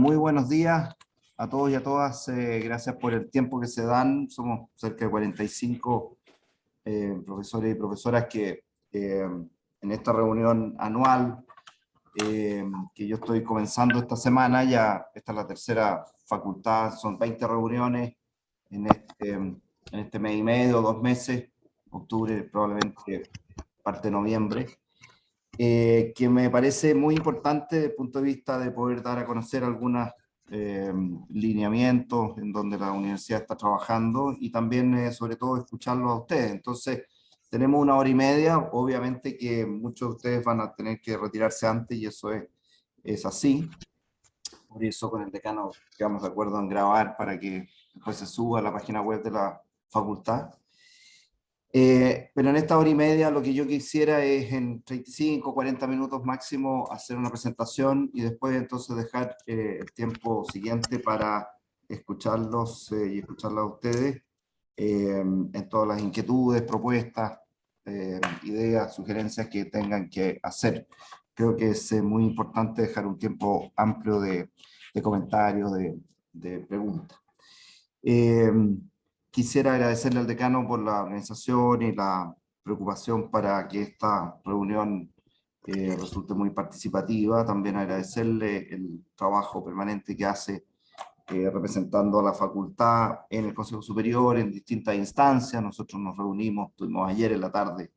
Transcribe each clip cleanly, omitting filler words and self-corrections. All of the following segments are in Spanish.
muy buenos días a todos y a todas. Gracias por el tiempo que se dan. Somos cerca de 45 profesores y profesoras que en esta reunión anual que yo estoy comenzando esta semana, ya esta es la tercera facultad, son 20 reuniones en este mes y medio, 2 meses, octubre probablemente parte de noviembre. Que me parece muy importante desde el punto de vista de poder dar a conocer algunos lineamientos en donde la universidad está trabajando y también, sobre todo, escucharlos a ustedes. Entonces, tenemos 1 hora y media, obviamente que muchos de ustedes van a tener que retirarse antes y eso es así. Por eso con el decano quedamos de acuerdo en grabar para que después se suba a la página web de la facultad. Pero en esta 1 hora y media lo que yo quisiera es en 35, 40 minutos máximo hacer una presentación y después entonces dejar el tiempo siguiente para escucharlos y escucharlas a ustedes en todas las inquietudes, propuestas, ideas, sugerencias que tengan que hacer. Creo que es muy importante dejar un tiempo amplio de comentarios, de preguntas. Quisiera agradecerle al decano por la organización y la preocupación para que esta reunión resulte muy participativa. También agradecerle el trabajo permanente que hace representando a la facultad en el Consejo Superior en distintas instancias. Nosotros nos reunimos, tuvimos ayer en la tarde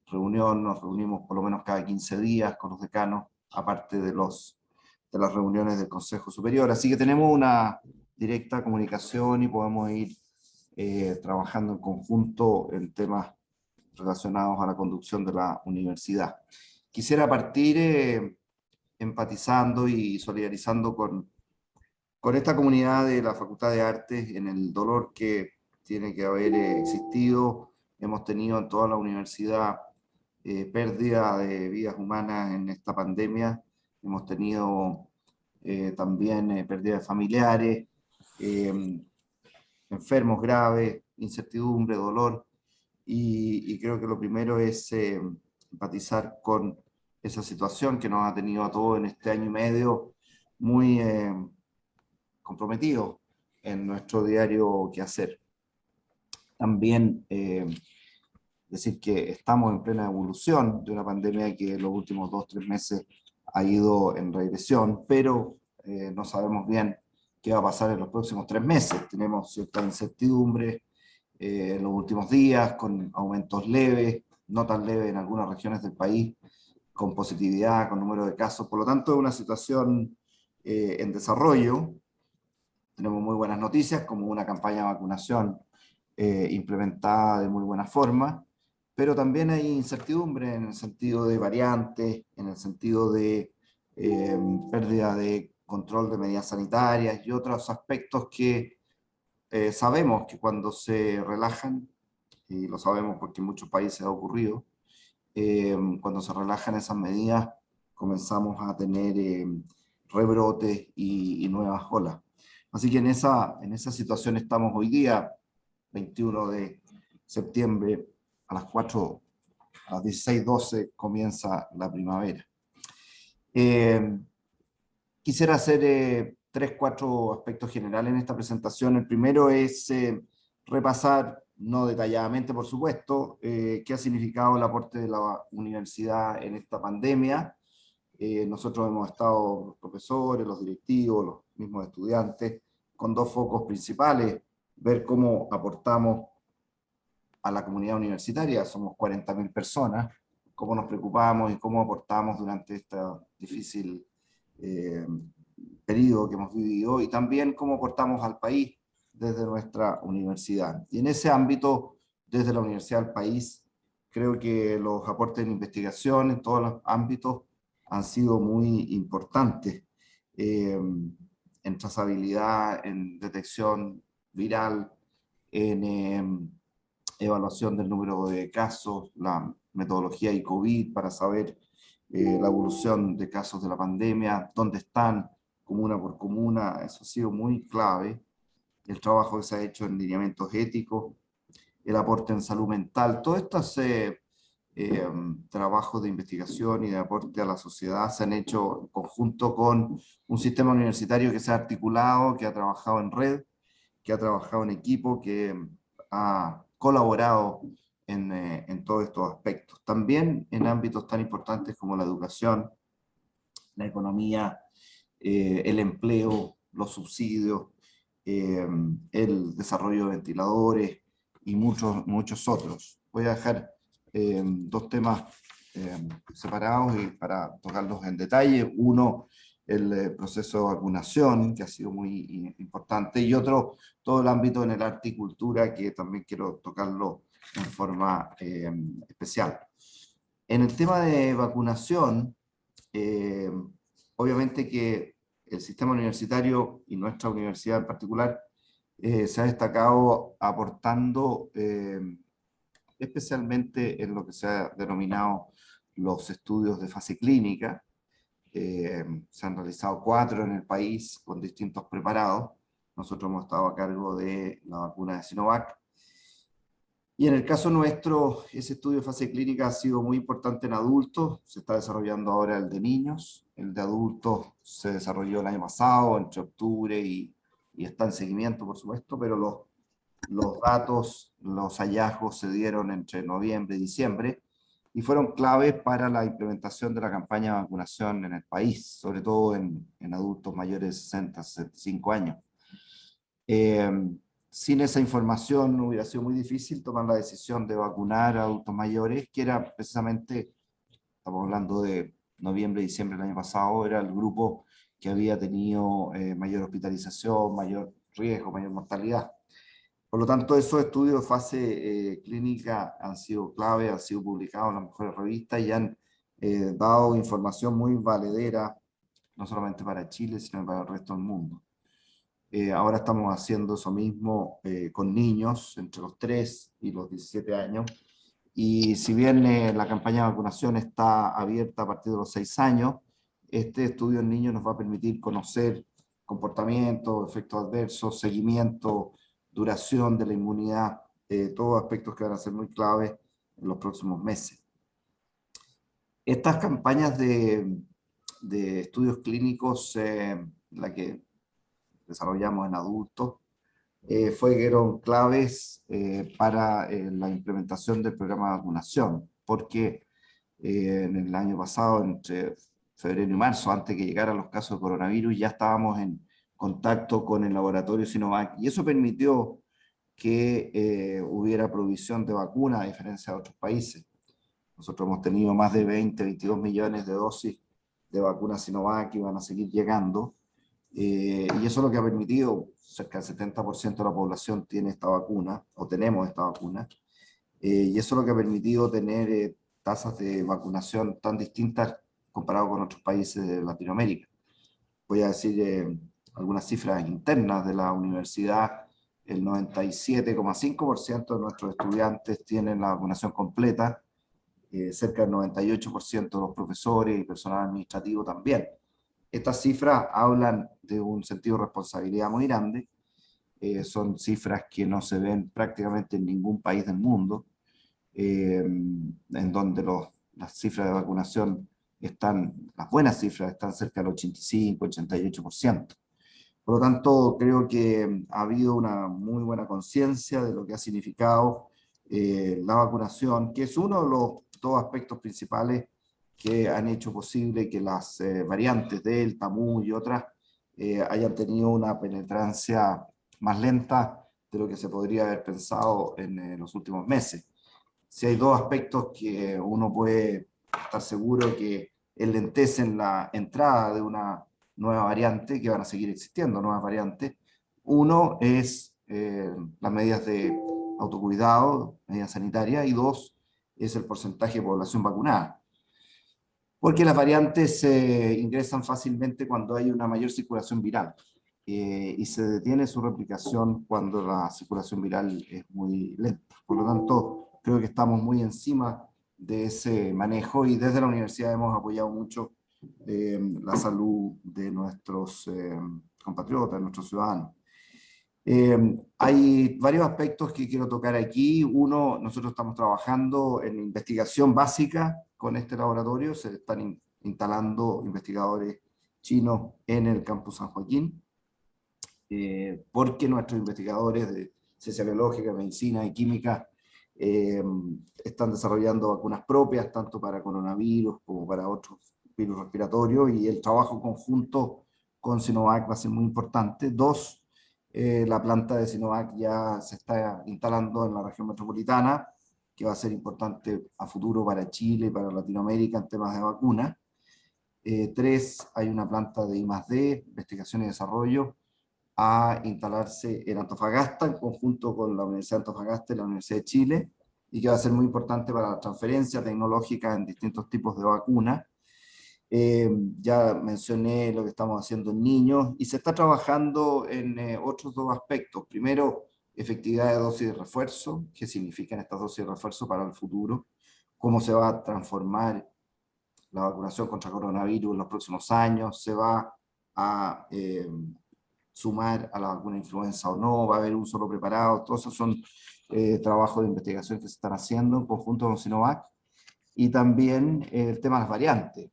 reunión, nos reunimos por lo menos cada 15 días con los decanos, aparte de las reuniones del Consejo Superior. Así que tenemos una directa comunicación y podemos ir trabajando en conjunto en temas relacionados a la conducción de la universidad. Quisiera partir empatizando y solidarizando con esta comunidad de la Facultad de Artes en el dolor que tiene que haber existido. Hemos tenido en toda la universidad pérdida de vidas humanas en esta pandemia. Hemos tenido también pérdida de familiares, enfermos graves, incertidumbre, dolor, y creo que lo primero es empatizar con esa situación que nos ha tenido a todos en este 1 año y medio muy comprometidos en nuestro diario quehacer. También decir que estamos en plena evolución de una pandemia que en los últimos 2 o 3 meses ha ido en regresión, pero no sabemos bien qué va a pasar en los próximos 3 meses. Tenemos cierta incertidumbre en los últimos días, con aumentos leves, no tan leves en algunas regiones del país, con positividad, con número de casos. Por lo tanto, es una situación en desarrollo. Tenemos muy buenas noticias, como una campaña de vacunación implementada de muy buena forma, pero también hay incertidumbre en el sentido de variantes, en el sentido de pérdida de control de medidas sanitarias y otros aspectos que sabemos que cuando se relajan, y lo sabemos porque en muchos países ha ocurrido, cuando se relajan esas medidas comenzamos a tener rebrotes y nuevas olas. Así que en esa situación estamos hoy día, 21 de septiembre, a las 16:12 comienza la primavera. Quisiera hacer 3, 4 aspectos generales en esta presentación. El primero es repasar, no detalladamente por supuesto, qué ha significado el aporte de la universidad en esta pandemia. Nosotros hemos estado, los profesores, los directivos, los mismos estudiantes, con 2 focos principales: ver cómo aportamos a la comunidad universitaria, somos 40.000 personas, cómo nos preocupamos y cómo aportamos durante este difícil periodo que hemos vivido, y también cómo aportamos al país desde nuestra universidad. Y en ese ámbito, desde la universidad al país, creo que los aportes en investigación en todos los ámbitos han sido muy importantes, en trazabilidad, en detección viral, en evaluación del número de casos, la metodología ICOVID para saber la evolución de casos de la pandemia, dónde están, comuna por comuna. Eso ha sido muy clave. El trabajo que se ha hecho en lineamientos éticos, el aporte en salud mental, todas estas trabajos de investigación y de aporte a la sociedad se han hecho en conjunto con un sistema universitario que se ha articulado, que ha trabajado en red, que ha trabajado en equipo, que ha colaborado en todos estos aspectos. También en ámbitos tan importantes como la educación, la economía, el empleo, los subsidios, el desarrollo de ventiladores y muchos otros. Voy a dejar dos temas separados y para tocarlos en detalle. Uno, el proceso de vacunación, que ha sido muy importante, y otro, todo el ámbito en el arte y cultura, que también quiero tocarlo en forma especial. En el tema de vacunación, eh, obviamente que el sistema universitario y nuestra universidad en particular se ha destacado aportando especialmente en lo que se ha denominado los estudios de fase clínica. Se han realizado 4 en el país con distintos preparados. Nosotros hemos estado a cargo de la vacuna de Sinovac. Y en el caso nuestro, ese estudio de fase clínica ha sido muy importante en adultos, se está desarrollando ahora el de niños, el de adultos se desarrolló el año pasado, entre octubre y está en seguimiento, por supuesto, pero los datos, los hallazgos se dieron entre noviembre y diciembre y fueron claves para la implementación de la campaña de vacunación en el país, sobre todo en adultos mayores de 60, 65 años. Sin esa información hubiera sido muy difícil tomar la decisión de vacunar a adultos mayores, que era precisamente, estamos hablando de noviembre y diciembre del año pasado, era el grupo que había tenido mayor hospitalización, mayor riesgo, mayor mortalidad. Por lo tanto, esos estudios de fase clínica han sido clave, han sido publicados en las mejores revistas y han dado información muy valedera, no solamente para Chile, sino para el resto del mundo. Ahora estamos haciendo eso mismo con niños entre los 3 y los 17 años. Y si bien la campaña de vacunación está abierta a partir de los 6 años, este estudio en niños nos va a permitir conocer comportamientos, efectos adversos, seguimiento, duración de la inmunidad, todos aspectos que van a ser muy claves en los próximos meses. Estas campañas de estudios clínicos, la que desarrollamos en adultos, fueron claves para la implementación del programa de vacunación, porque en el año pasado, entre febrero y marzo, antes que llegaran los casos de coronavirus, ya estábamos en contacto con el laboratorio Sinovac, y eso permitió que hubiera provisión de vacuna, a diferencia de otros países. Nosotros hemos tenido más de 22 millones de dosis de vacunas Sinovac que van a seguir llegando, y eso es lo que ha permitido, cerca del 70% de la población tiene esta vacuna, o tenemos esta vacuna, y eso es lo que ha permitido tener tasas de vacunación tan distintas comparado con otros países de Latinoamérica. Voy a decir algunas cifras internas de la universidad. El 97,5% de nuestros estudiantes tienen la vacunación completa, cerca del 98% de los profesores y personal administrativo también. Estas cifras hablan de un sentido de responsabilidad muy grande, son cifras que no se ven prácticamente en ningún país del mundo, en donde las cifras de vacunación están, las buenas cifras están cerca del 85, 88%. Por lo tanto, creo que ha habido una muy buena conciencia de lo que ha significado la vacunación, que es uno de los dos aspectos principales que han hecho posible que las variantes Delta, Mu y otras hayan tenido una penetrancia más lenta de lo que se podría haber pensado en los últimos meses. Si hay dos aspectos que uno puede estar seguro que enlentecen la entrada de una nueva variante, que van a seguir existiendo nuevas variantes. Uno es las medidas de autocuidado, medidas sanitarias, y dos es el porcentaje de población vacunada. Porque las variantes ingresan fácilmente cuando hay una mayor circulación viral y se detiene su replicación cuando la circulación viral es muy lenta. Por lo tanto, creo que estamos muy encima de ese manejo y desde la universidad hemos apoyado mucho la salud de nuestros compatriotas, de nuestros ciudadanos. Hay varios aspectos que quiero tocar aquí. Uno, nosotros estamos trabajando en investigación básica con este laboratorio. Se están instalando investigadores chinos en el campus San Joaquín, porque nuestros investigadores de ciencia biológica, medicina y química eh, están desarrollando vacunas propias, tanto para coronavirus como para otros virus respiratorios, y el trabajo conjunto con Sinovac va a ser muy importante. Dos, la planta de Sinovac ya se está instalando en la región metropolitana, que va a ser importante a futuro para Chile y para Latinoamérica en temas de vacunas. Tres, hay una planta de I+D, investigación y desarrollo, a instalarse en Antofagasta, en conjunto con la Universidad de Antofagasta y la Universidad de Chile, y que va a ser muy importante para la transferencia tecnológica en distintos tipos de vacunas. Ya mencioné lo que estamos haciendo en niños, y se está trabajando en otros dos aspectos. Primero, efectividad de dosis de refuerzo, qué significan estas dosis de refuerzo para el futuro, cómo se va a transformar la vacunación contra coronavirus en los próximos años, se va a sumar a la vacuna influenza o no, va a haber un solo preparado. Todos esos son trabajos de investigación que se están haciendo en conjunto con Sinovac. Y también el tema de las variantes.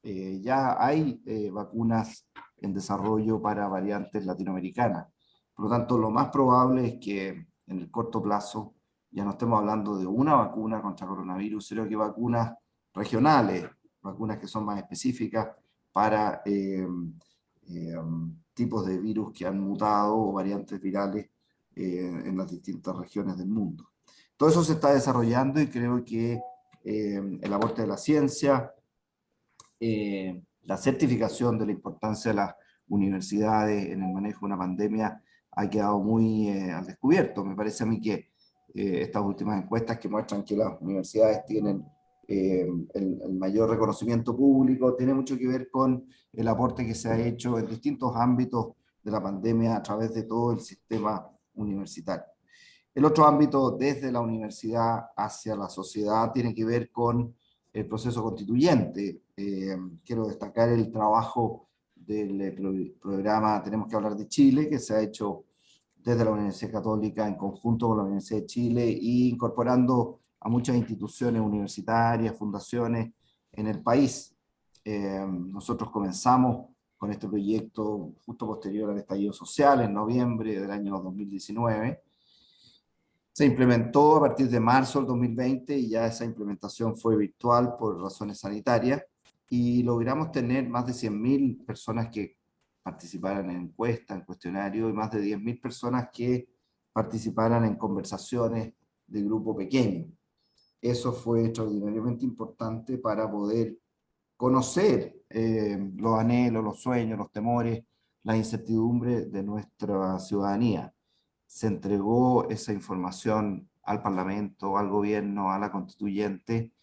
Ya hay vacunas en desarrollo para variantes latinoamericanas. Por lo tanto, lo más probable es que en el corto plazo ya no estemos hablando de una vacuna contra coronavirus, sino que vacunas regionales, vacunas que son más específicas para tipos de virus que han mutado o variantes virales en las distintas regiones del mundo. Todo eso se está desarrollando, y creo que el aporte de la ciencia, la certificación de la importancia de las universidades en el manejo de una pandemia ha quedado muy al descubierto. Me parece a mí que estas últimas encuestas que muestran que las universidades tienen el mayor reconocimiento público, tiene mucho que ver con el aporte que se ha hecho en distintos ámbitos de la pandemia a través de todo el sistema universitario. El otro ámbito desde la universidad hacia la sociedad tiene que ver con el proceso constituyente. Quiero destacar el trabajo del programa Tenemos que hablar de Chile, que se ha hecho desde la Universidad Católica en conjunto con la Universidad de Chile, y incorporando a muchas instituciones universitarias, fundaciones en el país. Nosotros comenzamos con este proyecto justo posterior al estallido social, en noviembre del año 2019. Se implementó a partir de marzo del 2020, y ya esa implementación fue virtual por razones sanitarias, y logramos tener más de 100.000 personas que participaran en encuestas, en cuestionarios, y más de 10.000 personas que participaran en conversaciones de grupo pequeño. Eso fue extraordinariamente importante para poder conocer los anhelos, los sueños, los temores, las incertidumbres de nuestra ciudadanía. Se entregó esa información al Parlamento, al gobierno, a la constituyente,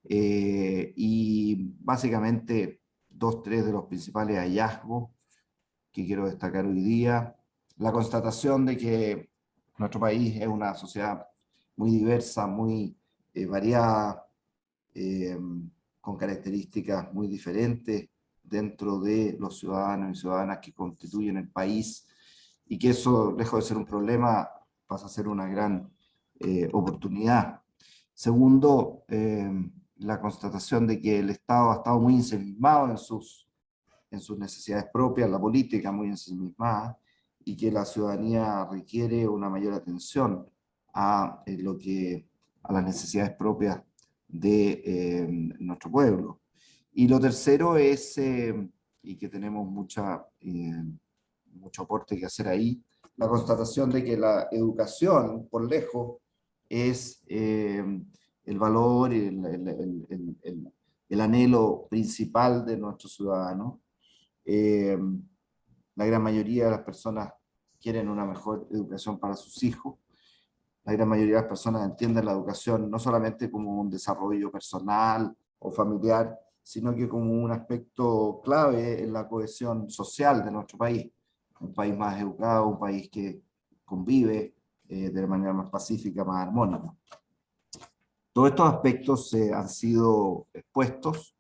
y básicamente dos, tres de los principales hallazgos que quiero destacar hoy día: la constatación de que nuestro país es una sociedad muy diversa, muy variada, eh, con características muy diferentes dentro de los ciudadanos y ciudadanas que constituyen el país, y que eso, lejos de ser un problema, pasa a ser una gran oportunidad. Segundo, la constatación de que el Estado ha estado muy ensimismado en sus necesidades propias, la política muy ensimismada, y que la ciudadanía requiere una mayor atención a, a las necesidades propias de nuestro pueblo. Y lo tercero es, y que tenemos mucho aporte que hacer ahí, la constatación de que la educación, por lejos, es el valor, el anhelo principal de nuestros ciudadanos. La gran mayoría de las personas quieren una mejor educación para sus hijos. La gran mayoría de las personas entienden la educación no solamente como un desarrollo personal o familiar, sino que como un aspecto clave en la cohesión social de nuestro país. Un país más educado, un país que convive de manera más pacífica, más armónica. Todos estos aspectos han sido expuestos.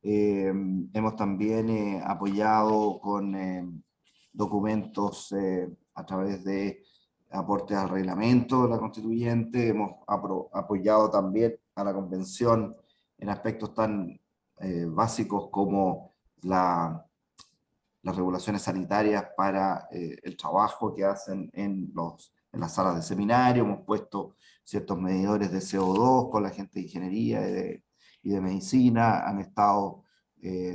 Hemos también apoyado con documentos a través de aportes al reglamento de la constituyente. Hemos apoyado también a la convención en aspectos tan básicos como las regulaciones sanitarias para el trabajo que hacen en las salas de seminario. Hemos puesto ciertos medidores de CO2 con la gente de ingeniería y de medicina. Han estado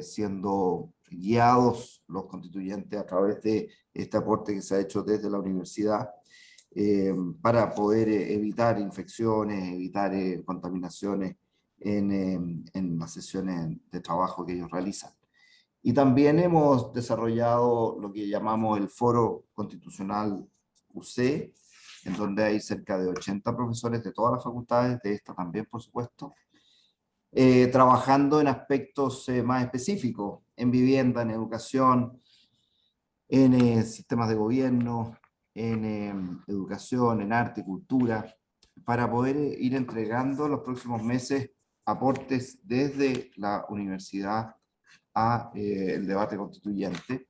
siendo guiados los constituyentes a través de este aporte que se ha hecho desde la universidad para poder evitar infecciones, evitar contaminaciones en las sesiones de trabajo que ellos realizan. Y también hemos desarrollado lo que llamamos el Foro Constitucional UC, en donde hay cerca de 80 profesores de todas las facultades, de esta también, por supuesto, trabajando en aspectos más específicos, en vivienda, en educación, en sistemas de gobierno, en educación, en arte, cultura, para poder ir entregando los próximos meses aportes desde la universidad a el debate constituyente.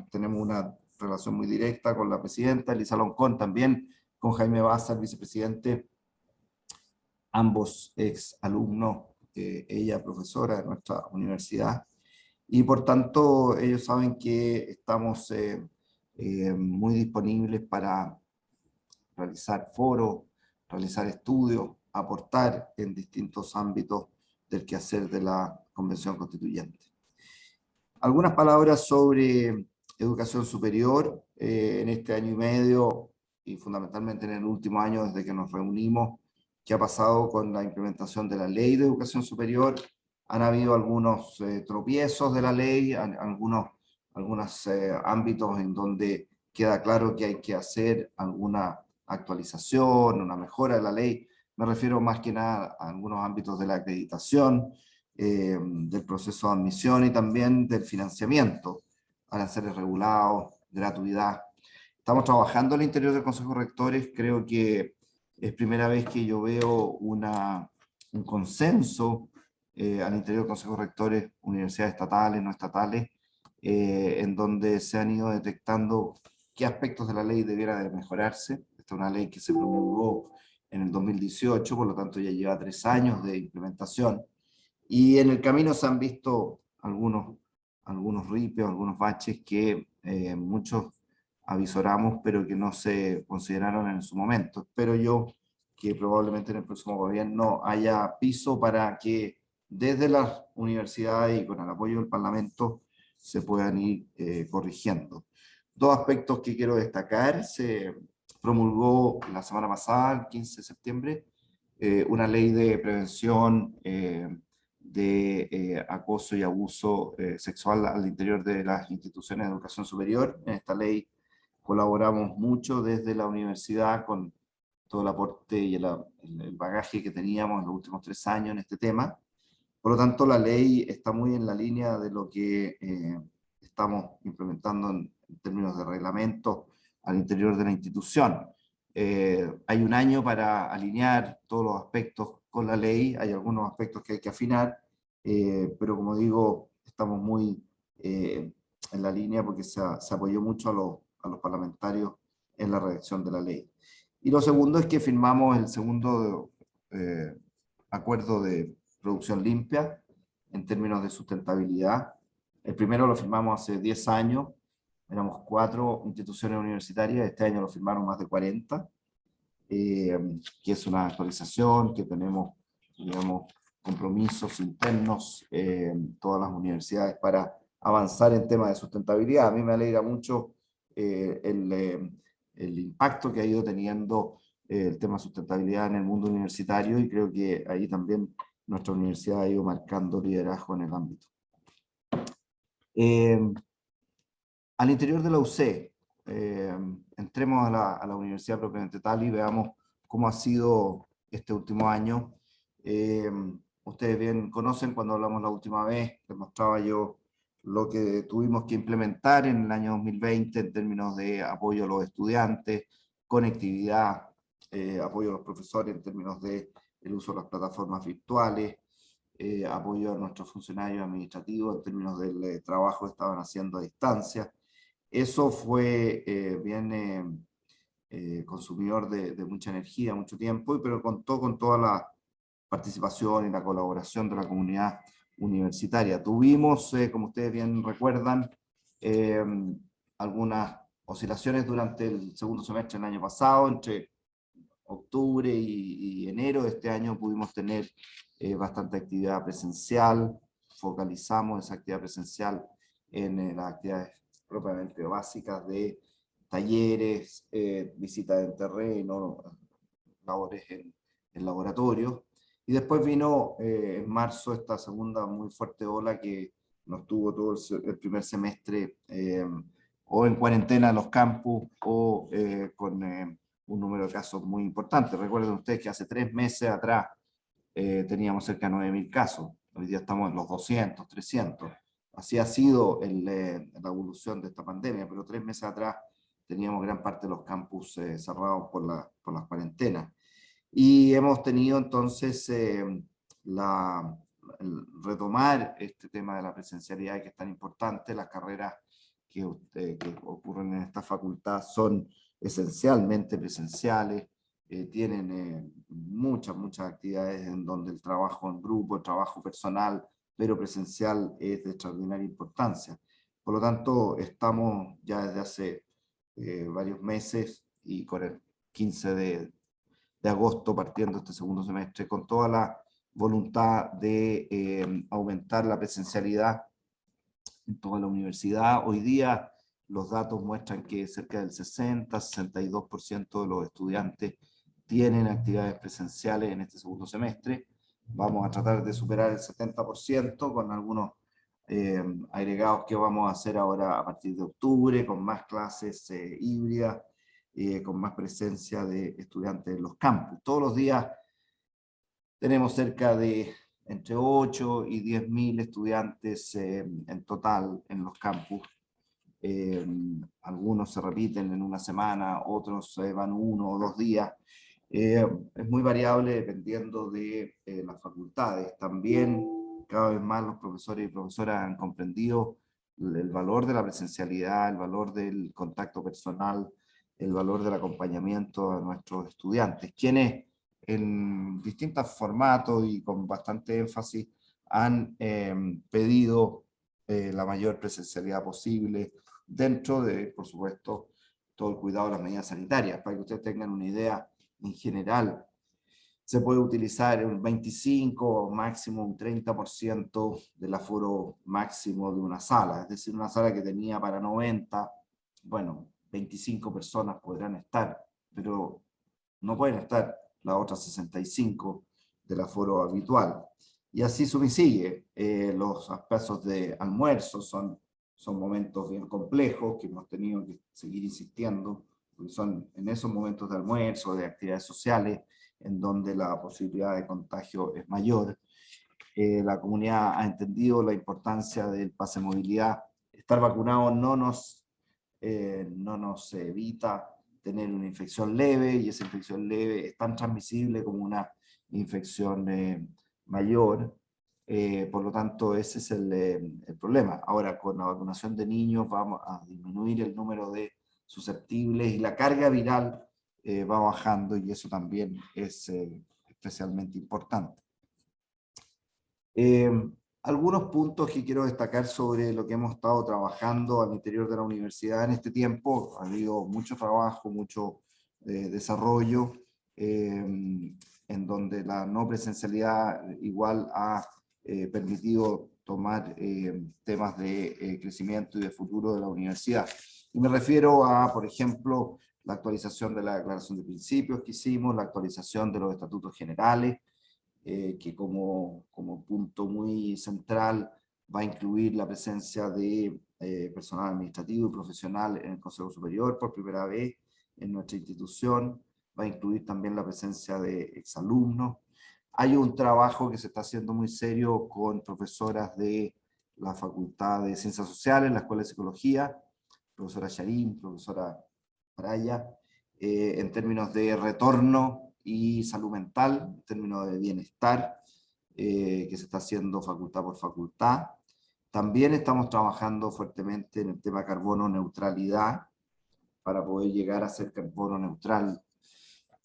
Tenemos una relación muy directa con la presidenta, Elisa Loncón, también con Jaime Baza, el vicepresidente, ambos ex alumnos, ella profesora de nuestra universidad, y por tanto ellos saben que estamos muy disponibles para realizar foros, realizar estudios, aportar en distintos ámbitos del quehacer de la Convención Constituyente. Algunas palabras sobre educación superior en este año y medio y fundamentalmente en el último año desde que nos reunimos. ¿Qué ha pasado con la implementación de la Ley de Educación Superior? Han habido algunos tropiezos de la ley, algunos ámbitos en donde queda claro que hay que hacer alguna actualización, una mejora de la ley. Me refiero más que nada a algunos ámbitos de la acreditación, del proceso de admisión y también del financiamiento, aranceles regulados, gratuidad. Estamos trabajando al interior del Consejo de Rectores. Creo que es primera vez que yo veo un consenso al interior del Consejo de Rectores, universidades estatales, no estatales, en donde se han ido detectando qué aspectos de la ley debiera de mejorarse. Esta es una ley que se promulgó en el 2018, por lo tanto ya lleva 3 años de implementación. Y en el camino se han visto algunos ripios, algunos baches que muchos avisoramos, pero que no se consideraron en su momento. Espero yo que probablemente en el próximo gobierno haya piso para que desde las universidades y con el apoyo del Parlamento se puedan ir corrigiendo. 2 aspectos que quiero destacar. Se promulgó la semana pasada, el 15 de septiembre, una ley de prevención de acoso y abuso sexual al interior de las instituciones de educación superior. En esta ley colaboramos mucho desde la universidad con todo el aporte y el bagaje que teníamos en los últimos 3 años en este tema. Por lo tanto, la ley está muy en la línea de lo que estamos implementando en términos de reglamento al interior de la institución. Hay un año para alinear todos los aspectos con la ley, hay algunos aspectos que hay que afinar, pero como digo, estamos muy en la línea porque se apoyó mucho a los parlamentarios en la redacción de la ley. Y lo segundo es que firmamos el segundo acuerdo de producción limpia en términos de sustentabilidad. El primero lo firmamos hace 10 años, éramos 4 instituciones universitarias, este año lo firmaron más de 40, que es una actualización, que tenemos, digamos, compromisos internos en todas las universidades para avanzar en temas de sustentabilidad. A mí me alegra mucho el impacto que ha ido teniendo el tema de sustentabilidad en el mundo universitario, y creo que ahí también nuestra universidad ha ido marcando liderazgo en el ámbito. Al interior de la UC, entremos a la universidad propiamente tal y veamos cómo ha sido este último año. Ustedes bien conocen, cuando hablamos la última vez, les mostraba yo lo que tuvimos que implementar en el año 2020 en términos de apoyo a los estudiantes, conectividad, apoyo a los profesores en términos de el uso de las plataformas virtuales, apoyo a nuestros funcionarios administrativos en términos del trabajo que estaban haciendo a distancia. Eso fue bien consumidor de mucha energía, mucho tiempo, pero contó con toda la participación y la colaboración de la comunidad universitaria. Tuvimos, como ustedes bien recuerdan, eh, algunas oscilaciones durante el segundo semestre del año pasado, entre octubre y enero de este año pudimos tener bastante actividad presencial, focalizamos esa actividad presencial en las actividades propiamente básicas de talleres, visitas en terreno, labores en laboratorio. Y después vino en marzo esta segunda muy fuerte ola que nos tuvo todo el primer semestre o en cuarentena en los campus o con un número de casos muy importante. Recuerden ustedes que hace 3 meses atrás teníamos cerca de 9.000 casos. Hoy día estamos en los 200, 300. Así ha sido la evolución de esta pandemia, pero 3 meses atrás teníamos gran parte de los campus cerrados por las cuarentenas. Y hemos tenido entonces retomar este tema de la presencialidad que es tan importante. Las carreras que ocurren en esta facultad son esencialmente presenciales, tienen muchas actividades en donde el trabajo en grupo, el trabajo personal, pero presencial es de extraordinaria importancia. Por lo tanto, estamos ya desde hace varios meses y con el 15 de agosto, partiendo este segundo semestre, con toda la voluntad de aumentar la presencialidad en toda la universidad. Hoy día los datos muestran que cerca del 60-62% de los estudiantes tienen actividades presenciales en este segundo semestre. Vamos a tratar de superar el 70% con algunos agregados que vamos a hacer ahora a partir de octubre, con más clases híbridas, con más presencia de estudiantes en los campus. Todos los días tenemos cerca de entre 8 y 10.000 estudiantes en total en los campus. Algunos se repiten en una semana, otros van 1 o 2 días. Es muy variable dependiendo de las facultades. También cada vez más los profesores y profesoras han comprendido el valor de la presencialidad, el valor del contacto personal, el valor del acompañamiento a nuestros estudiantes, quienes en distintos formatos y con bastante énfasis han pedido la mayor presencialidad posible, dentro de, por supuesto, todo el cuidado de las medidas sanitarias. Para que ustedes tengan una idea, en general, se puede utilizar un 25 o máximo un 30% del aforo máximo de una sala. Es decir, una sala que tenía para 90, bueno, 25 personas podrán estar, pero no pueden estar las otras 65 del aforo habitual. Y así sube y sigue. Los espacios de almuerzo son momentos bien complejos que hemos tenido que seguir insistiendo, porque son en esos momentos de almuerzo, de actividades sociales, en donde la posibilidad de contagio es mayor. La comunidad ha entendido la importancia del pase de movilidad. Estar vacunado no nos evita tener una infección leve, y esa infección leve es tan transmisible como una infección mayor. Por lo tanto, ese es el problema. Ahora, con la vacunación de niños vamos a disminuir el número de susceptibles y la carga viral va bajando, y eso también es especialmente importante. Algunos puntos que quiero destacar sobre lo que hemos estado trabajando al interior de la universidad en este tiempo. Ha habido mucho trabajo, mucho desarrollo, en donde la no presencialidad igual ha permitido tomar temas de crecimiento y de futuro de la universidad. Y me refiero a, por ejemplo, la actualización de la declaración de principios que hicimos, la actualización de los estatutos generales, que como punto muy central va a incluir la presencia de personal administrativo y profesional en el Consejo Superior por primera vez en nuestra institución. Va a incluir también la presencia de exalumnos. Hay un trabajo que se está haciendo muy serio con profesoras de la Facultad de Ciencias Sociales, la Escuela de Psicología, profesora Sharim, profesora Araya, en términos de retorno y salud mental, en términos de bienestar, que se está haciendo facultad por facultad. También estamos trabajando fuertemente en el tema carbono neutralidad para poder llegar a ser carbono neutral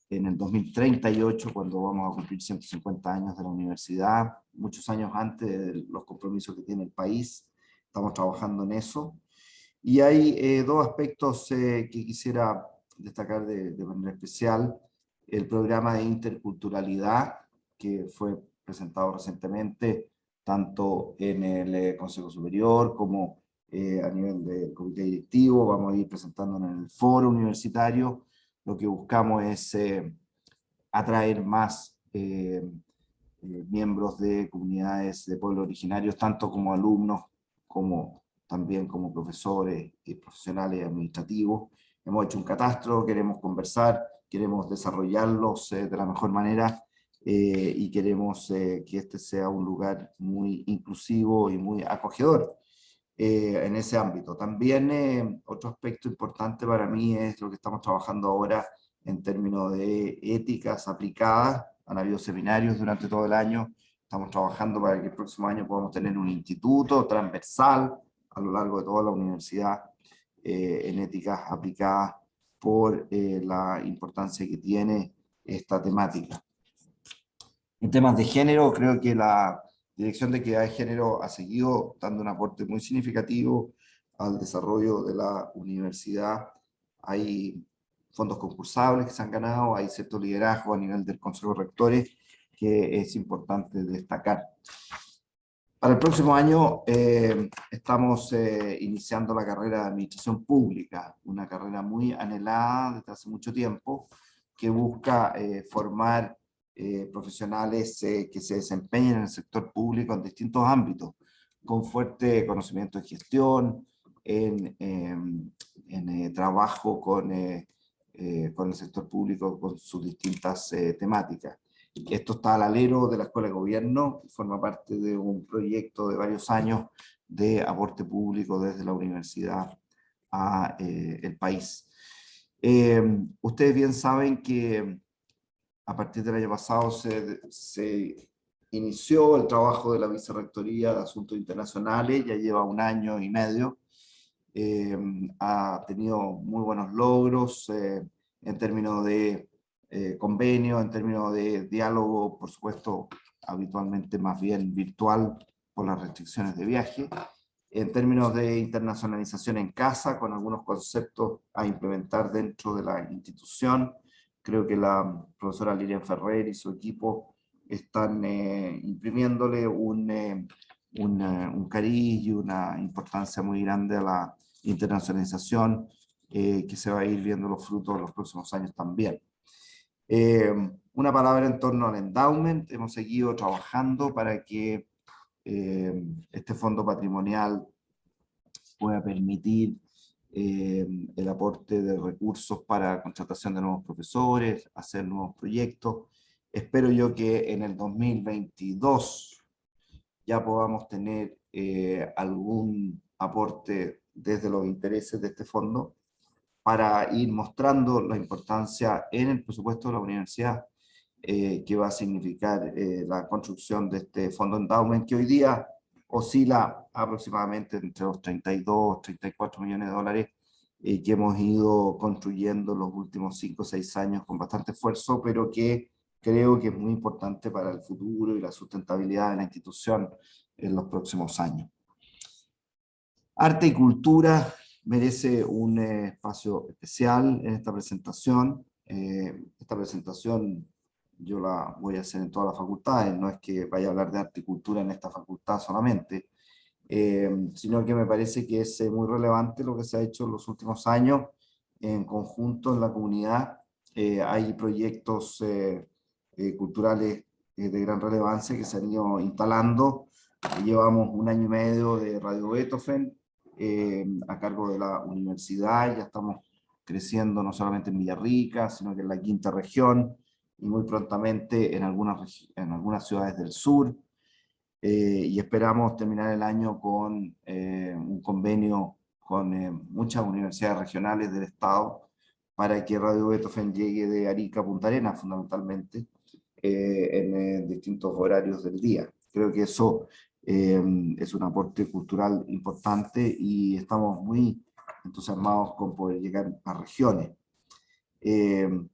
en el 2038, cuando vamos a cumplir 150 años de la universidad, muchos años antes de los compromisos que tiene el país. Estamos trabajando en eso. Y hay dos aspectos que quisiera destacar de manera especial. El programa de interculturalidad, que fue presentado recientemente, tanto en el Consejo Superior como a nivel del comité directivo. Vamos a ir presentándolo en el foro universitario. Lo que buscamos es atraer más miembros de comunidades de pueblos originarios, tanto como alumnos, como también como profesores y profesionales administrativos. Hemos hecho un catastro, queremos conversar, queremos desarrollarlos de la mejor manera y queremos que este sea un lugar muy inclusivo y muy acogedor en ese ámbito. También otro aspecto importante para mí es lo que estamos trabajando ahora en términos de éticas aplicadas. Han habido seminarios durante todo el año. Estamos trabajando para que el próximo año podamos tener un instituto transversal a lo largo de toda la universidad en éticas aplicadas por la importancia que tiene esta temática. En temas de género, creo que la Dirección de Equidad de Género ha seguido dando un aporte muy significativo al desarrollo de la universidad. Hay fondos concursables que se han ganado, hay cierto liderazgo a nivel del Consejo de Rectores que es importante destacar. Para el próximo año estamos iniciando la carrera de Administración Pública, una carrera muy anhelada desde hace mucho tiempo, que busca formar profesionales que se desempeñen en el sector público en distintos ámbitos, con fuerte conocimiento de gestión, en trabajo con el sector público, con sus distintas temáticas. Esto está al alero de la Escuela de Gobierno, forma parte de un proyecto de varios años de aporte público desde la universidad a el país. Ustedes bien saben que a partir del año pasado se inició el trabajo de la Vicerrectoría de Asuntos Internacionales, ya lleva 1 año y medio. Ha tenido muy buenos logros en términos de convenio, en términos de diálogo, por supuesto, habitualmente más bien virtual por las restricciones de viaje, en términos de internacionalización en casa, con algunos conceptos a implementar dentro de la institución. Creo que la profesora Lilian Ferrer y su equipo están imprimiéndole un cariz y una importancia muy grande a la internacionalización que se va a ir viendo los frutos en los próximos años también. Una palabra en torno al endowment. Hemos seguido trabajando para que este fondo patrimonial pueda permitir el aporte de recursos para contratación de nuevos profesores, hacer nuevos proyectos. Espero yo que en el 2022 ya podamos tener algún aporte desde los intereses de este fondo para ir mostrando la importancia en el presupuesto de la universidad que va a significar la construcción de este fondo endowment que hoy día oscila aproximadamente entre los 32, 34 millones de dólares que hemos ido construyendo los últimos 5 o 6 años con bastante esfuerzo, pero que creo que es muy importante para el futuro y la sustentabilidad de la institución en los próximos años. Arte y cultura merece un espacio especial en esta presentación. Esta presentación yo la voy a hacer en todas las facultades, no es que vaya a hablar de arte y cultura en esta facultad solamente, sino que me parece que es muy relevante lo que se ha hecho en los últimos años en conjunto en la comunidad. Hay proyectos culturales de gran relevancia que se han ido instalando. Llevamos 1 año y medio de Radio Beethoven a cargo de la universidad, ya estamos creciendo no solamente en Villarrica, sino que en la quinta región, y muy prontamente en algunas ciudades del sur, y esperamos terminar el año con un convenio con muchas universidades regionales del estado, para que Radio Beethoven llegue de Arica a Punta Arenas, fundamentalmente, en distintos horarios del día. Creo que eso Es un aporte cultural importante y estamos muy entusiasmados con poder llegar a regiones. El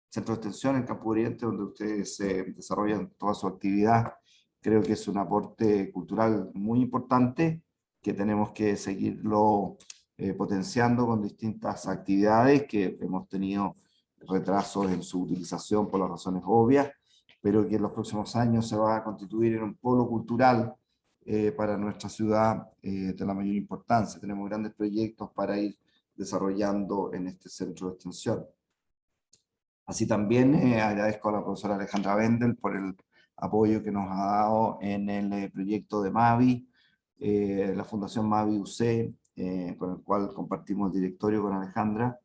Centro de Extensión en Campo Oriente, donde ustedes desarrollan toda su actividad, creo que es un aporte cultural muy importante que tenemos que seguirlo potenciando con distintas actividades que hemos tenido retrasos en su utilización por las razones obvias, pero que en los próximos años se va a constituir en un polo cultural para nuestra ciudad de la mayor importancia. Tenemos grandes proyectos para ir desarrollando en este centro de extensión. Así también agradezco a la profesora Alejandra Wendel por el apoyo que nos ha dado en el proyecto de Mavi, la Fundación Mavi UC, con el cual compartimos el directorio con Alejandra.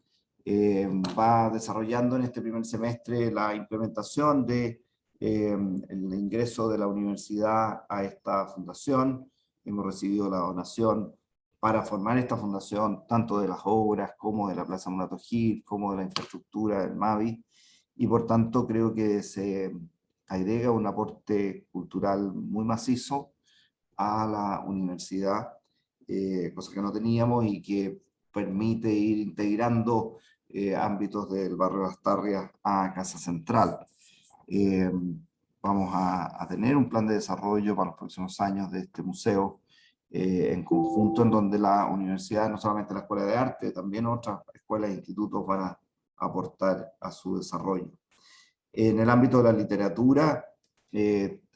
Va desarrollando en este primer semestre la implementación de el ingreso de la universidad a esta fundación. Hemos recibido la donación para formar esta fundación, tanto de las obras como de la Plaza Munato Gil, como de la infraestructura del Mavi, y por tanto creo que se agrega un aporte cultural muy macizo a la universidad, cosa que no teníamos y que permite ir integrando ámbitos del barrio Las Tarrias a Casa Central. Vamos a tener un plan de desarrollo para los próximos años de este museo, en conjunto, en donde la universidad, no solamente la Escuela de Arte, también otras escuelas e institutos van a aportar a su desarrollo. En el ámbito de la literatura,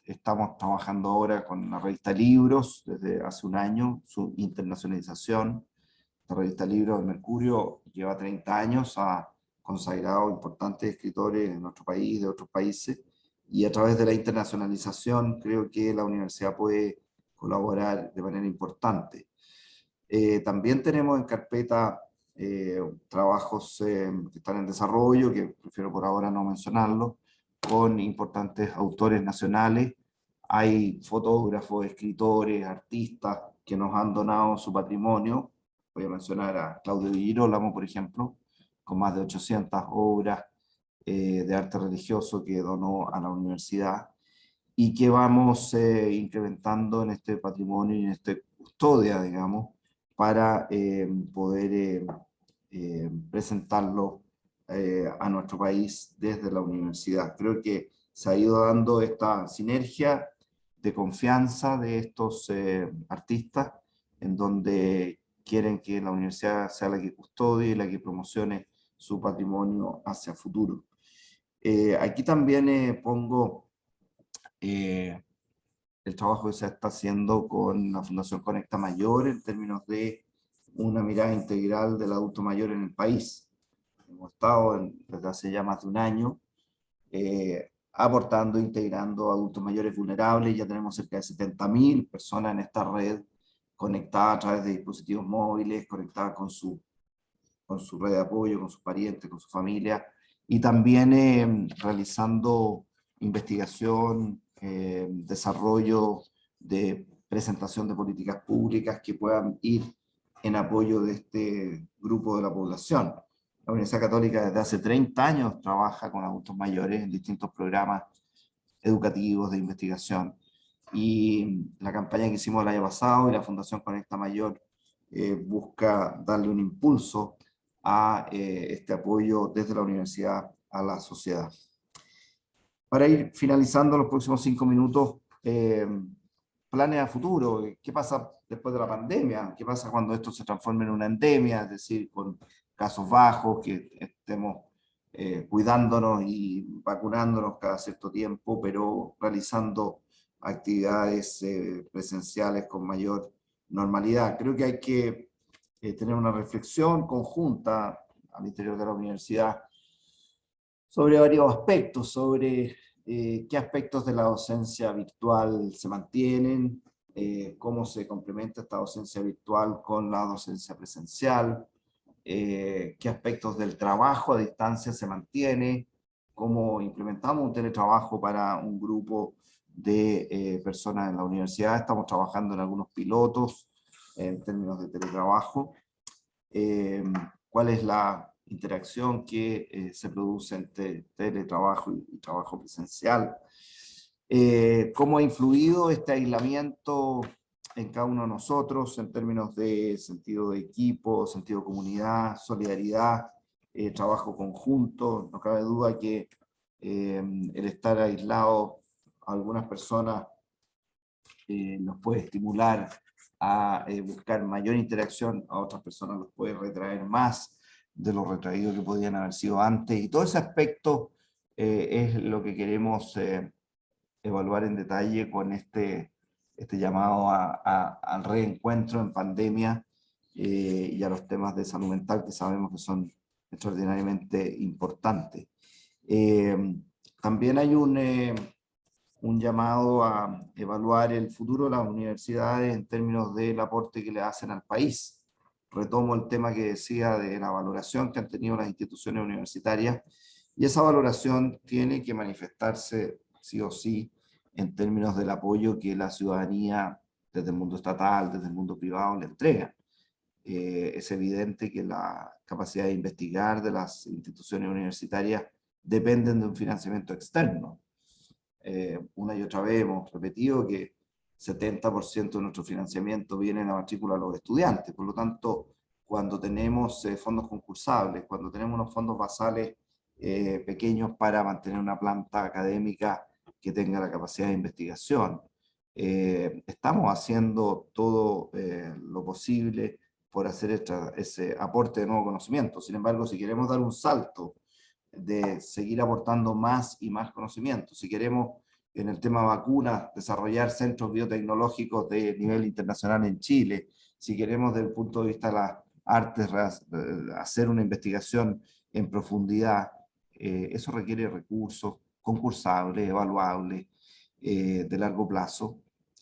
estamos trabajando ahora con la revista Libros, desde hace un año, su internacionalización. La revista Libros de Mercurio lleva 30 años, ha consagrado importantes escritores de nuestro país, de otros países, y a través de la internacionalización creo que la universidad puede colaborar de manera importante. También tenemos en carpeta trabajos que están en desarrollo, que prefiero por ahora no mencionarlos, con importantes autores nacionales. Hay fotógrafos, escritores, artistas que nos han donado su patrimonio. Voy a mencionar a Claudio Di Girolamo, por ejemplo, con más de 800 obras de arte religioso que donó a la universidad, y que vamos incrementando en este patrimonio y en esta custodia, digamos, para poder presentarlo a nuestro país desde la universidad. Creo que se ha ido dando esta sinergia de confianza de estos artistas, en donde quieren que la universidad sea la que custodie y la que promocione su patrimonio hacia futuro. Aquí también pongo el trabajo que se está haciendo con la Fundación Conecta Mayor en términos de una mirada integral del adulto mayor en el país. Hemos estado desde hace ya más de un año aportando, integrando adultos mayores vulnerables. Ya tenemos cerca de 70.000 personas en esta red conectadas a través de dispositivos móviles, conectadas con su red de apoyo, con sus parientes, con su familia, y también realizando investigación, desarrollo de presentación de políticas públicas que puedan ir en apoyo de este grupo de la población. La Universidad Católica desde hace 30 años trabaja con adultos mayores en distintos programas educativos de investigación, y la campaña que hicimos el año pasado y la Fundación Conecta Mayor busca darle un impulso a este apoyo desde la universidad a la sociedad. Para ir finalizando los próximos 5 minutos, planes a futuro. ¿Qué pasa después de la pandemia? ¿Qué pasa cuando esto se transforme en una endemia? Es decir, con casos bajos, que estemos cuidándonos y vacunándonos cada cierto tiempo, pero realizando actividades presenciales con mayor normalidad. Creo que hay que tener una reflexión conjunta al interior de la universidad sobre varios aspectos, sobre qué aspectos de la docencia virtual se mantienen, cómo se complementa esta docencia virtual con la docencia presencial, qué aspectos del trabajo a distancia se mantiene, cómo implementamos un teletrabajo para un grupo de personas en la universidad. Estamos trabajando en algunos pilotos en términos de teletrabajo. Cuál es la interacción que se produce entre teletrabajo y trabajo presencial. ¿Cómo ha influido este aislamiento en cada uno de nosotros en términos de sentido de equipo, sentido de comunidad, solidaridad, trabajo conjunto? No cabe duda que el estar aislado a algunas personas nos puede estimular a buscar mayor interacción, a otras personas los puede retraer más de lo retraído que podían haber sido antes, y todo ese aspecto es lo que queremos evaluar en detalle con este llamado al reencuentro en pandemia y a los temas de salud mental que sabemos que son extraordinariamente importantes. También hay un llamado a evaluar el futuro de las universidades en términos del aporte que le hacen al país. Retomo el tema que decía de la valoración que han tenido las instituciones universitarias, y esa valoración tiene que manifestarse sí o sí en términos del apoyo que la ciudadanía desde el mundo estatal, desde el mundo privado le entrega. Es evidente que la capacidad de investigar de las instituciones universitarias dependen de un financiamiento externo. Una y otra vez hemos repetido que 70% de nuestro financiamiento viene en la matrícula de los estudiantes. Por lo tanto, cuando tenemos fondos concursables, cuando tenemos unos fondos basales pequeños para mantener una planta académica que tenga la capacidad de investigación, estamos haciendo todo lo posible por hacer ese aporte de nuevo conocimiento. Sin embargo, si queremos dar un salto de seguir aportando más y más conocimiento, si queremos en el tema vacunas desarrollar centros biotecnológicos de nivel internacional en Chile, si queremos desde el punto de vista de las artes hacer una investigación en profundidad, eso requiere recursos concursables, evaluables, de largo plazo,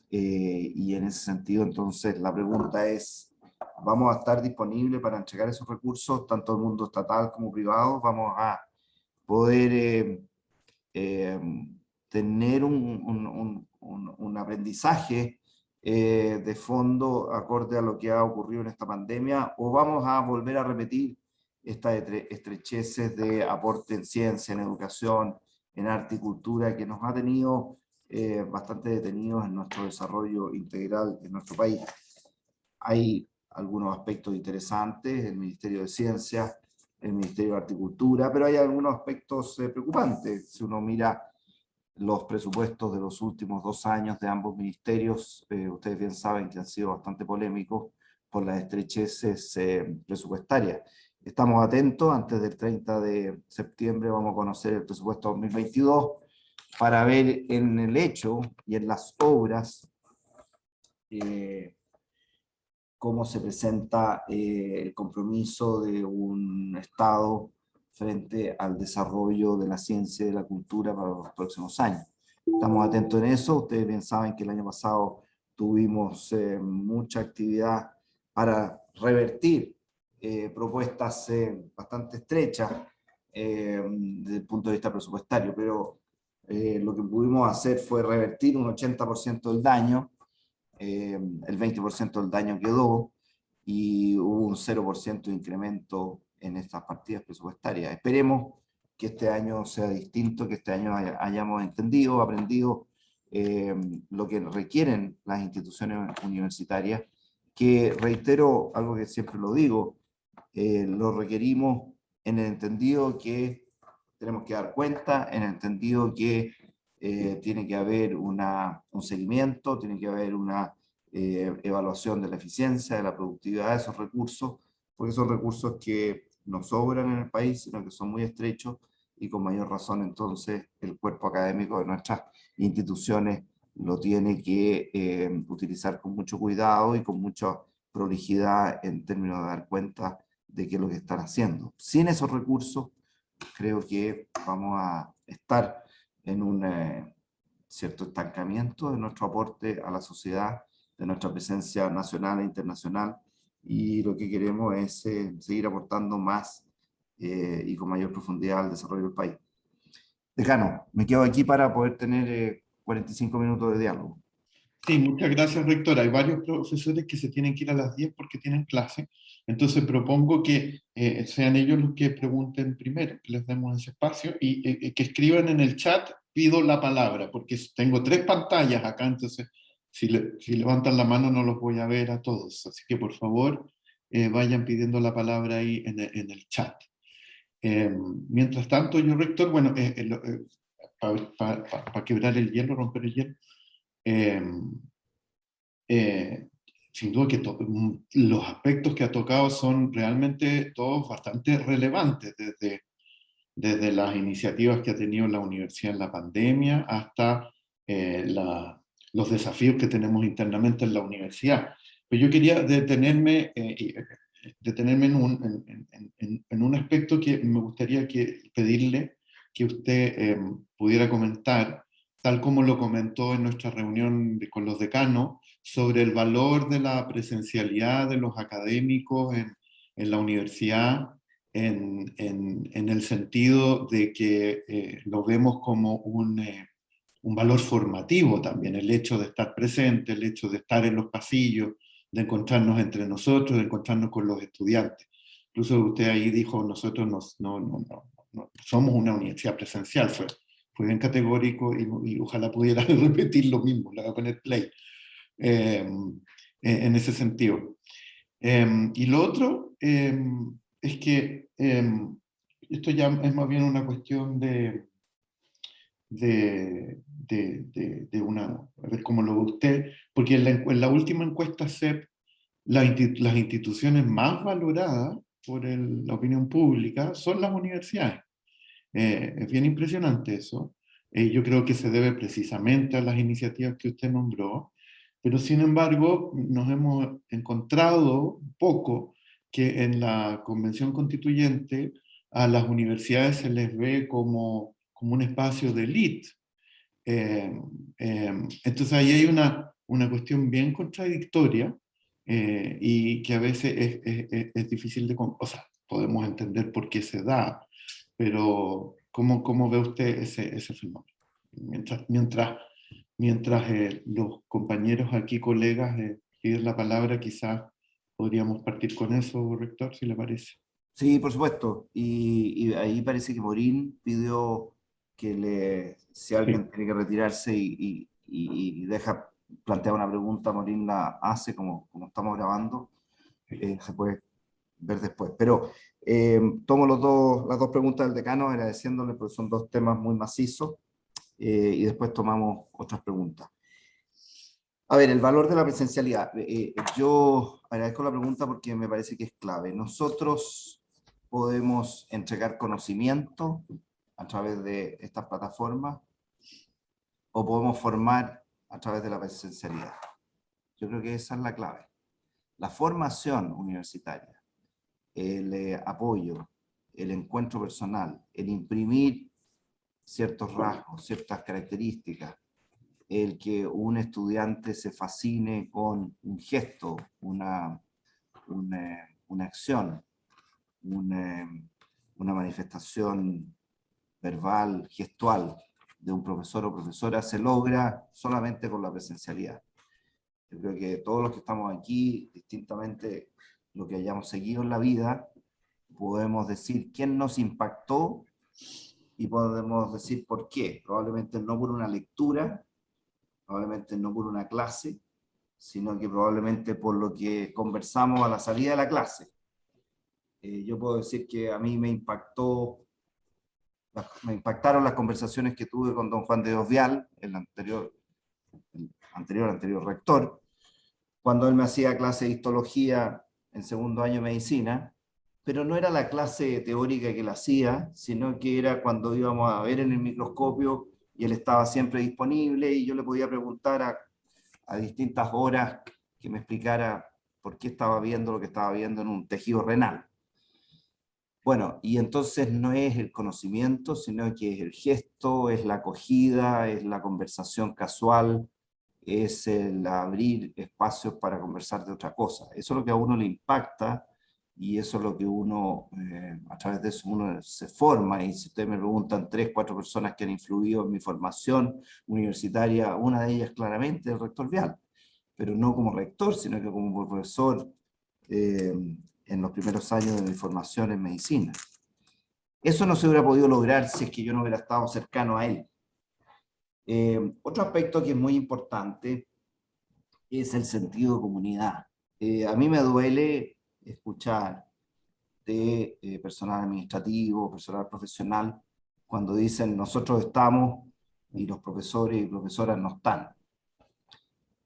y en ese sentido entonces la pregunta es: ¿vamos a estar disponibles para entregar esos recursos, tanto el mundo estatal como privado? ¿Vamos a poder tener un aprendizaje de fondo acorde a lo que ha ocurrido en esta pandemia, o vamos a volver a repetir estas estrecheces de aporte en ciencia, en educación, en arte y cultura, que nos ha tenido bastante detenidos en nuestro desarrollo integral en nuestro país? Hay algunos aspectos interesantes, el Ministerio de Ciencia, el Ministerio de Arte y Cultura, pero hay algunos aspectos preocupantes. Si uno mira los presupuestos de los últimos 2 años de ambos ministerios, ustedes bien saben que han sido bastante polémicos por las estrecheces presupuestarias. Estamos atentos, antes del 30 de septiembre vamos a conocer el presupuesto 2022 para ver en el hecho y en las obras cómo se presenta el compromiso de un Estado frente al desarrollo de la ciencia y de la cultura para los próximos años. Estamos atentos en eso. Ustedes bien saben que el año pasado tuvimos mucha actividad para revertir propuestas bastante estrechas desde el punto de vista presupuestario, pero lo que pudimos hacer fue revertir un 80% del daño. El 20% del daño quedó y hubo un 0% de incremento en estas partidas presupuestarias. Esperemos que este año sea distinto, que este año hayamos entendido, aprendido lo que requieren las instituciones universitarias, que reitero algo que siempre lo digo, lo requerimos en el entendido que tenemos que dar cuenta, en el entendido que tiene que haber un seguimiento, tiene que haber una evaluación de la eficiencia, de la productividad de esos recursos, porque son recursos que no sobran en el país, sino que son muy estrechos, y con mayor razón entonces el cuerpo académico de nuestras instituciones lo tiene que utilizar con mucho cuidado y con mucha prolijidad en términos de dar cuenta de qué es lo que están haciendo. Sin esos recursos, creo que vamos a estar en un cierto estancamiento de nuestro aporte a la sociedad, de nuestra presencia nacional e internacional, y lo que queremos es seguir aportando más y con mayor profundidad al desarrollo del país. Decano, me quedo aquí para poder tener 45 minutos de diálogo. Sí, muchas gracias, rector. Hay varios profesores que se tienen que ir a las 10 porque tienen clase, entonces propongo que sean ellos los que pregunten primero, que les demos ese espacio y que escriban en el chat pido la palabra, porque tengo 3 pantallas acá, entonces si levantan la mano no los voy a ver a todos. Así que por favor, vayan pidiendo la palabra ahí en el chat. Mientras tanto, yo, rector, bueno, para quebrar el hielo, romper el hielo, eh, sin duda que los aspectos que ha tocado son realmente todos bastante relevantes, desde las iniciativas que ha tenido la universidad en la pandemia hasta los desafíos que tenemos internamente en la universidad. Pero yo quería detenerme en un aspecto que me gustaría pedirle que usted pudiera comentar, tal como lo comentó en nuestra reunión con los decanos, sobre el valor de la presencialidad de los académicos en la universidad, en el sentido de que lo vemos como un valor formativo también, el hecho de estar presente, el hecho de estar en los pasillos, de encontrarnos entre nosotros, de encontrarnos con los estudiantes. Incluso usted ahí dijo, nosotros no somos una universidad presencial, fue bien categórico y ojalá pudiera repetir lo mismo, le voy a poner play en ese sentido. Y lo otro es que esto ya es más bien una cuestión a ver cómo lo ve usted, porque en la última encuesta CEP, las instituciones más valoradas por la opinión pública son las universidades. Es bien impresionante eso. Yo creo que se debe precisamente a las iniciativas que usted nombró, pero sin embargo nos hemos encontrado un poco que en la Convención Constituyente a las universidades se les ve como un espacio de élite. Entonces ahí hay una cuestión bien contradictoria y que a veces es difícil o sea, podemos entender por qué se da, pero ¿cómo ve usted ese fenómeno? Mientras los compañeros aquí, colegas, piden la palabra, quizás podríamos partir con eso, rector, si le parece. Sí, por supuesto. Y ahí parece que Morín pidió si Sí. alguien tiene que retirarse y deja plantear una pregunta, Morín la hace como estamos grabando, se puede ver después. Pero tomo las dos preguntas del decano agradeciéndole porque son dos temas muy macizos y después tomamos otras preguntas. A ver, el valor de la presencialidad. Yo agradezco la pregunta porque me parece que es clave. Nosotros podemos entregar conocimiento a través de estas plataformas o podemos formar a través de la presencialidad. Yo creo que esa es la clave. La formación universitaria, el apoyo, el encuentro personal, el imprimir ciertos rasgos, ciertas características, el que un estudiante se fascine con un gesto, una acción, una manifestación verbal, gestual de un profesor o profesora, se logra solamente con la presencialidad. Yo creo que todos los que estamos aquí, distintamente lo que hayamos seguido en la vida, podemos decir quién nos impactó y podemos decir por qué. Probablemente no por una lectura, probablemente no por una clase, sino que probablemente por lo que conversamos a la salida de la clase. Yo puedo decir que a mí me impactaron las conversaciones que tuve con don Juan de Dios Vial, el anterior rector, cuando él me hacía clase de histología en segundo año de medicina, pero no era la clase teórica que él hacía, sino que era cuando íbamos a ver en el microscopio y él estaba siempre disponible y yo le podía preguntar a distintas horas que me explicara por qué estaba viendo lo que estaba viendo en un tejido renal. Bueno, y entonces no es el conocimiento, sino que es el gesto, es la acogida, es la conversación casual, es el abrir espacios para conversar de otra cosa. Eso es lo que a uno le impacta y eso es lo que uno, a través de eso uno se forma. Y si ustedes me preguntan 3, 4 personas que han influido en mi formación universitaria, una de ellas claramente el rector Vial, pero no como rector, sino que como profesor en los primeros años de mi formación en medicina. Eso no se hubiera podido lograr si es que yo no hubiera estado cercano a él. Otro aspecto que es muy importante es el sentido de comunidad. A mí me duele escuchar de personal administrativo, personal profesional, cuando dicen nosotros estamos y los profesores y profesoras no están.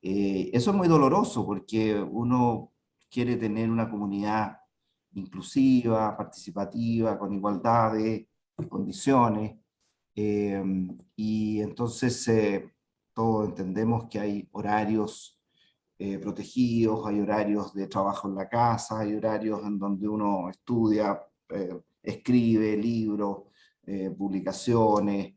Eso es muy doloroso porque uno quiere tener una comunidad inclusiva, participativa, con igualdad de condiciones, y entonces todos entendemos que hay horarios protegidos, hay horarios de trabajo en la casa, hay horarios en donde uno estudia, escribe libros, publicaciones,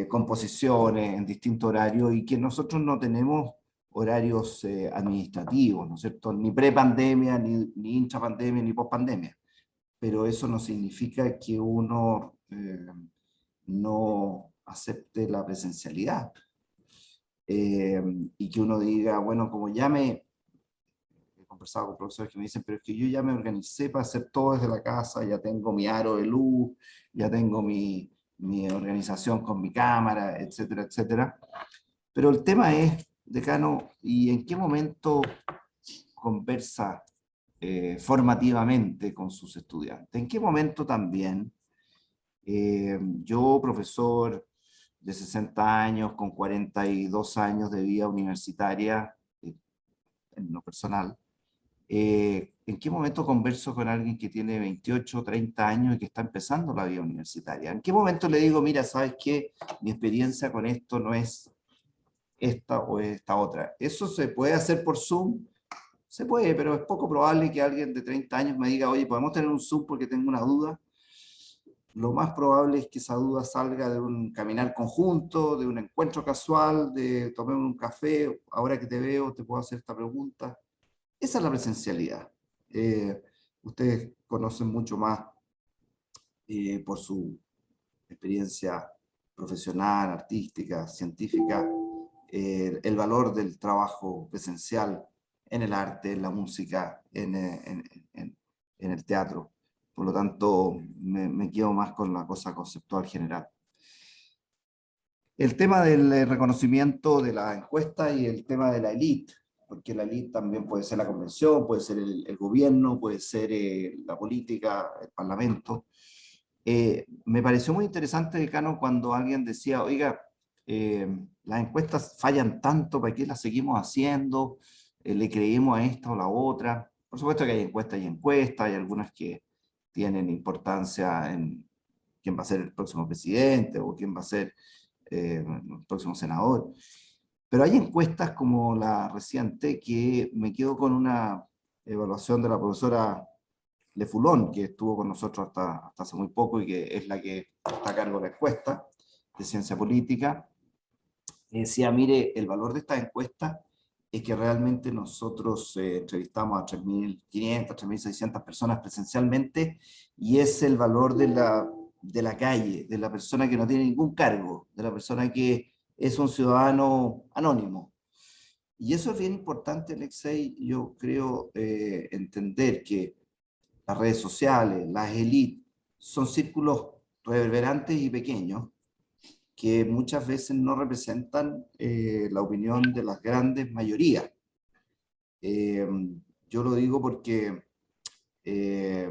composiciones en distintos horarios, y que nosotros no tenemos horarios administrativos, ¿no es cierto? Ni prepandemia, ni intrapandemia, ni pospandemia. Pero eso no significa que uno no acepte la presencialidad. Y que uno diga, bueno, como ya he conversado con profesores que me dicen, pero es que yo ya me organicé para hacer todo desde la casa, ya tengo mi aro de luz, ya tengo mi organización con mi cámara, etcétera, etcétera. Pero el tema es, decano, ¿y en qué momento conversa formativamente con sus estudiantes? ¿En qué momento también yo, profesor de 60 años, con 42 años de vida universitaria, en lo personal, ¿en qué momento converso con alguien que tiene 28 o 30 años y que está empezando la vida universitaria? ¿En qué momento le digo, mira, sabes qué, mi experiencia con esto no es esta o esta otra? ¿Eso se puede hacer por Zoom? Se puede, pero es poco probable que alguien de 30 años me diga, oye, ¿podemos tener un Zoom porque tengo una duda? Lo más probable es que esa duda salga de un caminar conjunto, de un encuentro casual, de tomar un café, ahora que te veo, te puedo hacer esta pregunta. Esa es la presencialidad. Eh, Ustedes conocen mucho más por su experiencia profesional, artística, científica, el valor del trabajo presencial en el arte, en la música, en el teatro. Por lo tanto, me quedo más con la cosa conceptual general. El tema del reconocimiento de la encuesta y el tema de la élite, porque la élite también puede ser la convención, puede ser el gobierno, puede ser la política, el parlamento. Me pareció muy interesante, decano, cuando alguien decía, oiga, las encuestas fallan tanto, ¿para qué las seguimos haciendo? ¿Le creemos a esta o la otra? Por supuesto que hay encuestas, hay algunas que tienen importancia en quién va a ser el próximo presidente o quién va a ser el próximo senador. Pero hay encuestas como la reciente que me quedo con una evaluación de la profesora Le Foulon, que estuvo con nosotros hasta hace muy poco y que es la que está a cargo de la encuesta de ciencia política. Decía, mire, el valor de esta encuesta es que realmente nosotros entrevistamos a 3.500, 3.600 personas presencialmente, y es el valor de la calle, de la persona que no tiene ningún cargo, de la persona que es un ciudadano anónimo. Y eso es bien importante, Alexei, yo creo entender que las redes sociales, las élites, son círculos reverberantes y pequeños que muchas veces no representan la opinión de las grandes mayorías. Eh, yo lo digo porque eh,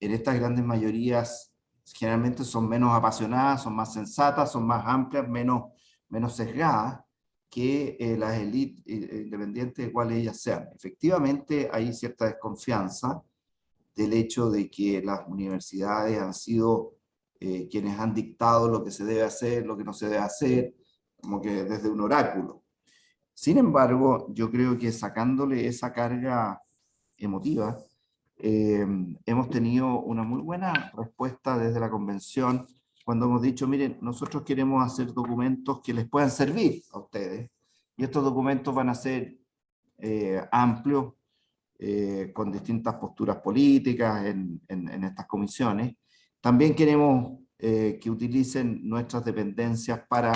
en estas grandes mayorías generalmente son menos apasionadas, son más sensatas, son más amplias, menos sesgadas que las élites independientes de cuáles ellas sean. Efectivamente hay cierta desconfianza del hecho de que las universidades han sido quienes han dictado lo que se debe hacer, lo que no se debe hacer, como que desde un oráculo. Sin embargo, yo creo que sacándole esa carga emotiva, hemos tenido una muy buena respuesta desde la convención cuando hemos dicho, miren, nosotros queremos hacer documentos que les puedan servir a ustedes, y estos documentos van a ser amplios, con distintas posturas políticas en estas comisiones. También queremos que utilicen nuestras dependencias para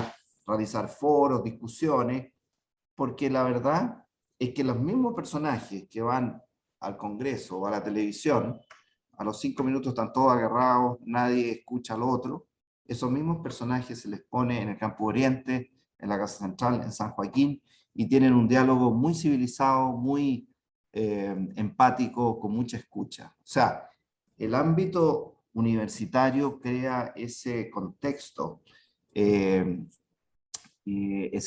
realizar foros, discusiones, porque la verdad es que los mismos personajes que van al Congreso o a la televisión, a los 5 minutos están todos agarrados, nadie escucha al otro. Esos mismos personajes se les pone en el Campo Oriente, en la Casa Central, en San Joaquín, y tienen un diálogo muy civilizado, muy empático, con mucha escucha. O sea, el ámbito universitario crea eh, ese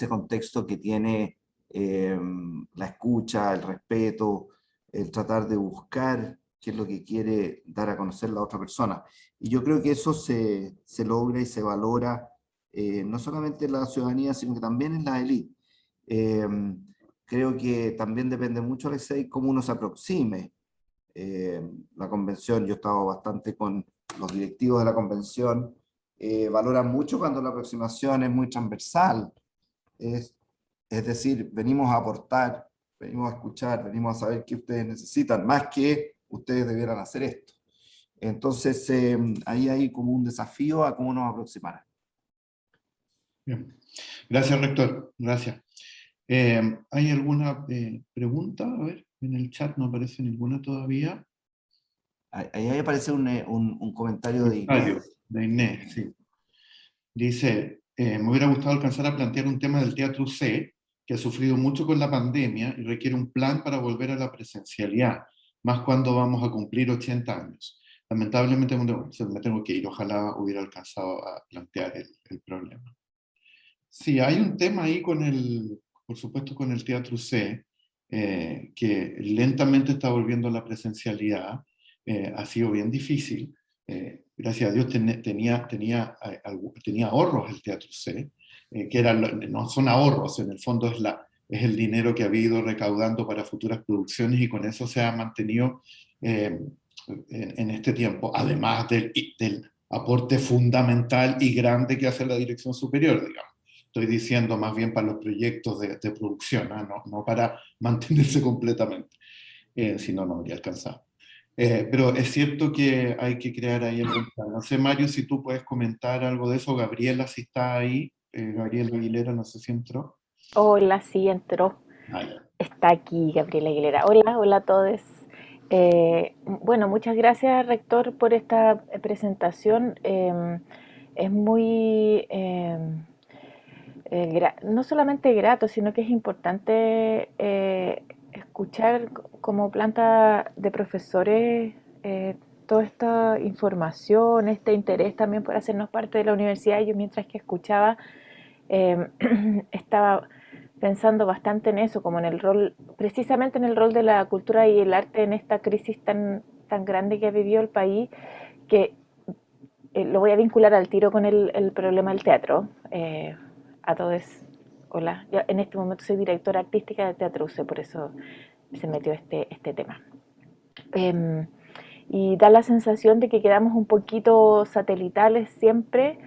contexto que tiene la escucha, el respeto, el tratar de buscar qué es lo que quiere dar a conocer la otra persona. Y yo creo que eso se logra y se valora no solamente en la ciudadanía, sino que también en la élite. Eh, Creo que también depende mucho, Alexei, cómo uno se aproxime. Eh, la convención, yo he estado bastante con los directivos de la convención, valoran mucho cuando la aproximación es muy transversal, es, es decir, venimos a aportar, venimos a escuchar, venimos a saber qué ustedes necesitan, más que ustedes debieran hacer esto. Entonces, ahí hay como un desafío a cómo nos aproximar. Bien. Gracias, rector. Gracias. ¿Hay alguna pregunta? A ver, en el chat no aparece ninguna todavía. Ahí aparece un comentario de Inés. De Inés, sí. Dice, me hubiera gustado alcanzar a plantear un tema del Teatro C, que ha sufrido mucho con la pandemia y requiere un plan para volver a la presencialidad, más cuando vamos a cumplir 80 años. Lamentablemente me tengo que ir, ojalá hubiera alcanzado a plantear el problema. Sí, hay un tema ahí por supuesto, con el Teatro C, que lentamente está volviendo a la presencialidad. Ha sido bien difícil. Gracias a Dios tenía ahorros el Teatro C, que no son ahorros, en el fondo es el dinero que ha ido recaudando para futuras producciones y con eso se ha mantenido en este tiempo, además del aporte fundamental y grande que hace la dirección superior, digamos. Estoy diciendo más bien para los proyectos de producción, no para mantenerse completamente, si no, no habría alcanzado. Pero es cierto que hay que crear ahí algún plan. No sé, Mario, si tú puedes comentar algo de eso. Gabriela, si está ahí. Gabriela Aguilera, no sé si entró. Hola, sí, entró. Ah, ya. Está aquí Gabriela Aguilera. Hola, hola a todos. Bueno, muchas gracias, rector, por esta presentación. Es muy, no solamente grato, sino que es importante escuchar como planta de profesores toda esta información, este interés también por hacernos parte de la universidad. Yo mientras que escuchaba eh, estaba pensando bastante en eso, como en el rol, precisamente en el rol de la cultura y el arte en esta crisis tan grande que ha vivido el país, que lo voy a vincular al tiro con el problema del teatro. A todos, hola, yo en este momento soy directora artística del Teatro UCE, por eso se metió este tema. Eh, y da la sensación de que quedamos un poquito satelitales siempre.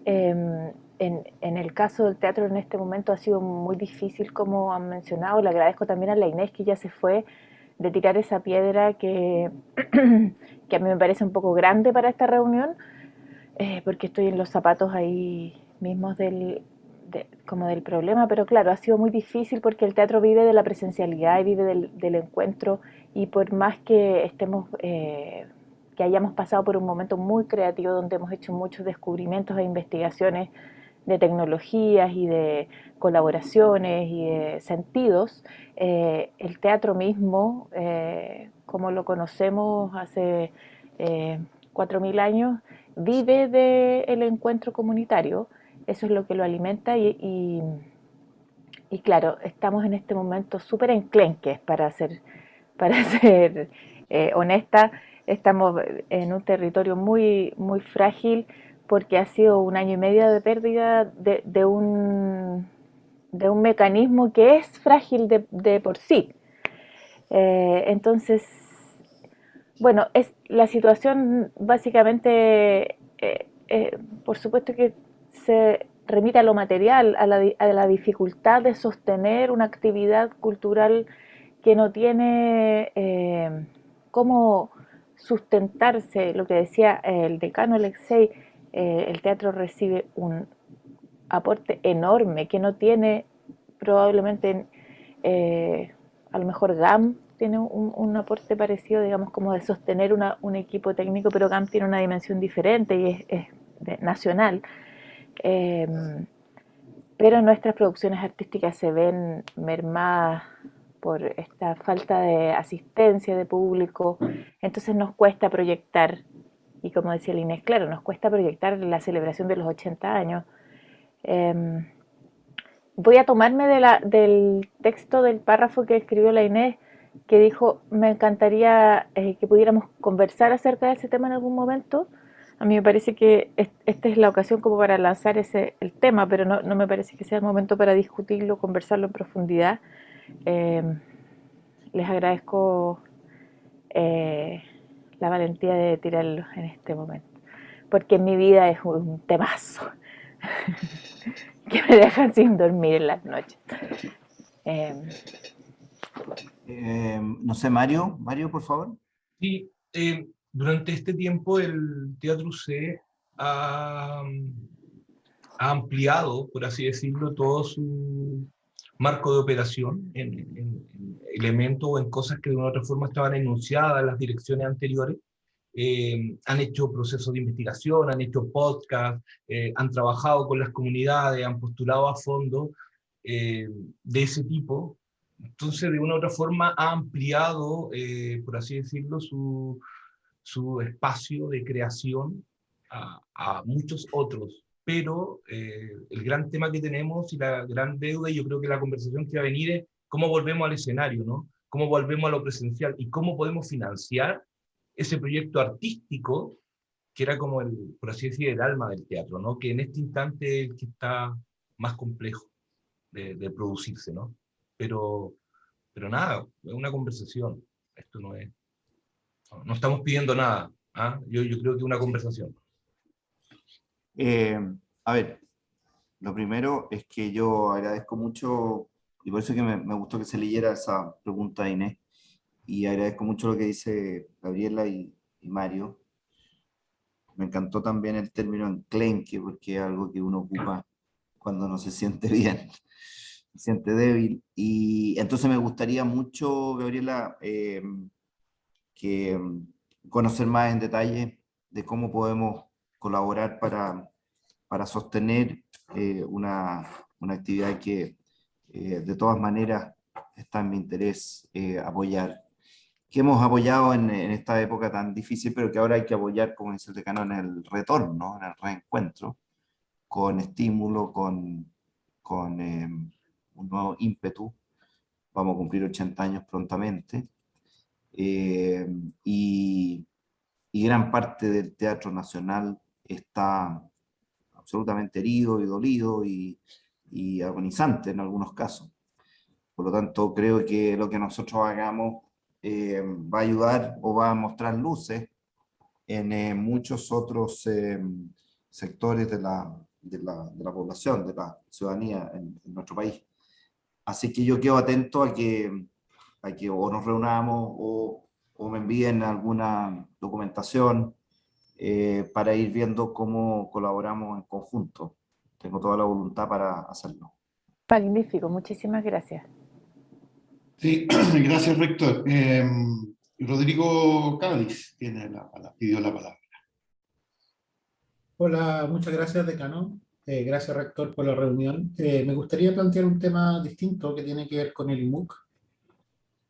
En el caso del teatro en este momento ha sido muy difícil, como han mencionado. Le agradezco también a la Inés que ya se fue de tirar esa piedra que a mí me parece un poco grande para esta reunión, porque estoy en los zapatos ahí mismos como del problema, pero claro, ha sido muy difícil porque el teatro vive de la presencialidad y vive del encuentro, y por más que que hayamos pasado por un momento muy creativo donde hemos hecho muchos descubrimientos e investigaciones de tecnologías y de colaboraciones y de sentidos, el teatro mismo, como lo conocemos hace 4.000 años, vive del encuentro comunitario. Eso es lo que lo alimenta y claro, estamos en este momento súper enclenques para ser honesta. Estamos en un territorio muy frágil porque ha sido un año y medio de pérdida de un mecanismo que es frágil de por sí. Entonces, bueno, es la situación básicamente, por supuesto que se remite a lo material, a la dificultad de sostener una actividad cultural que no tiene cómo sustentarse. Lo que decía el decano Alexei, el teatro recibe un aporte enorme que no tiene probablemente, a lo mejor GAM tiene un aporte parecido, digamos, como de sostener un equipo técnico, pero GAM tiene una dimensión diferente y es nacional. Eh, pero nuestras producciones artísticas se ven mermadas por esta falta de asistencia de público, entonces nos cuesta proyectar, y como decía la Inés, claro, nos cuesta proyectar la celebración de los 80 años. Eh, Voy a tomarme del texto del párrafo que escribió la Inés, que dijo, me encantaría que pudiéramos conversar acerca de ese tema en algún momento. A mí me parece que esta es la ocasión como para lanzar el tema, pero no me parece que sea el momento para discutirlo, conversarlo en profundidad. Eh, Les agradezco eh, la valentía de tirarlo en este momento, porque en mi vida es un temazo que me dejan sin dormir en las noches. Eh, No sé, Mario, por favor. Sí, durante este tiempo el Teatro C ha, ha ampliado, por así decirlo, todo su marco de operación en elementos o en cosas que de una u otra forma estaban enunciadas en las direcciones anteriores. Han hecho procesos de investigación, han hecho podcasts, han trabajado con las comunidades, han postulado a fondos de ese tipo. Entonces, de una u otra forma, ha ampliado, por así decirlo, su espacio de creación a muchos otros. Pero el gran tema que tenemos y la gran deuda, y yo creo que la conversación que va a venir es cómo volvemos al escenario, ¿no? Cómo volvemos a lo presencial y cómo podemos financiar ese proyecto artístico que era como el, por así decir, el alma del teatro, ¿no? Que en este instante es el que está más complejo de producirse, ¿no? Pero, pero nada, es una conversación. Esto no es, no estamos pidiendo nada. ¿Ah? Yo creo que es una conversación. Eh, a ver, lo primero es que yo agradezco mucho, y por eso es que me gustó que se leyera esa pregunta de Inés, y agradezco mucho lo que dice Gabriela y Mario. Me encantó también el término enclenque, porque es algo que uno ocupa cuando no se siente bien, se siente débil. Y entonces me gustaría mucho, Gabriela, que conocer más en detalle de cómo podemos colaborar para sostener una actividad que de todas maneras está en mi interés apoyar, que hemos apoyado en esta época tan difícil, pero que ahora hay que apoyar, como dice el decano, en el retorno, en el reencuentro, con estímulo, con un nuevo ímpetu. Vamos a cumplir 80 años prontamente. eh, y, y gran parte del Teatro Nacional está absolutamente herido y dolido y agonizante en algunos casos. Por lo tanto, creo que lo que nosotros hagamos va a ayudar o va a mostrar luces en muchos otros sectores de la población, de la ciudadanía en nuestro país. Así que yo quedo atento a que o nos reunamos o me envíen alguna documentación para ir viendo cómo colaboramos en conjunto. Tengo toda la voluntad para hacerlo. Magnífico, muchísimas gracias. Sí, gracias, rector. Rodrigo Cádiz pidió la palabra. Hola, muchas gracias, decano. Gracias, rector, por la reunión. Me gustaría plantear un tema distinto que tiene que ver con el IMUC.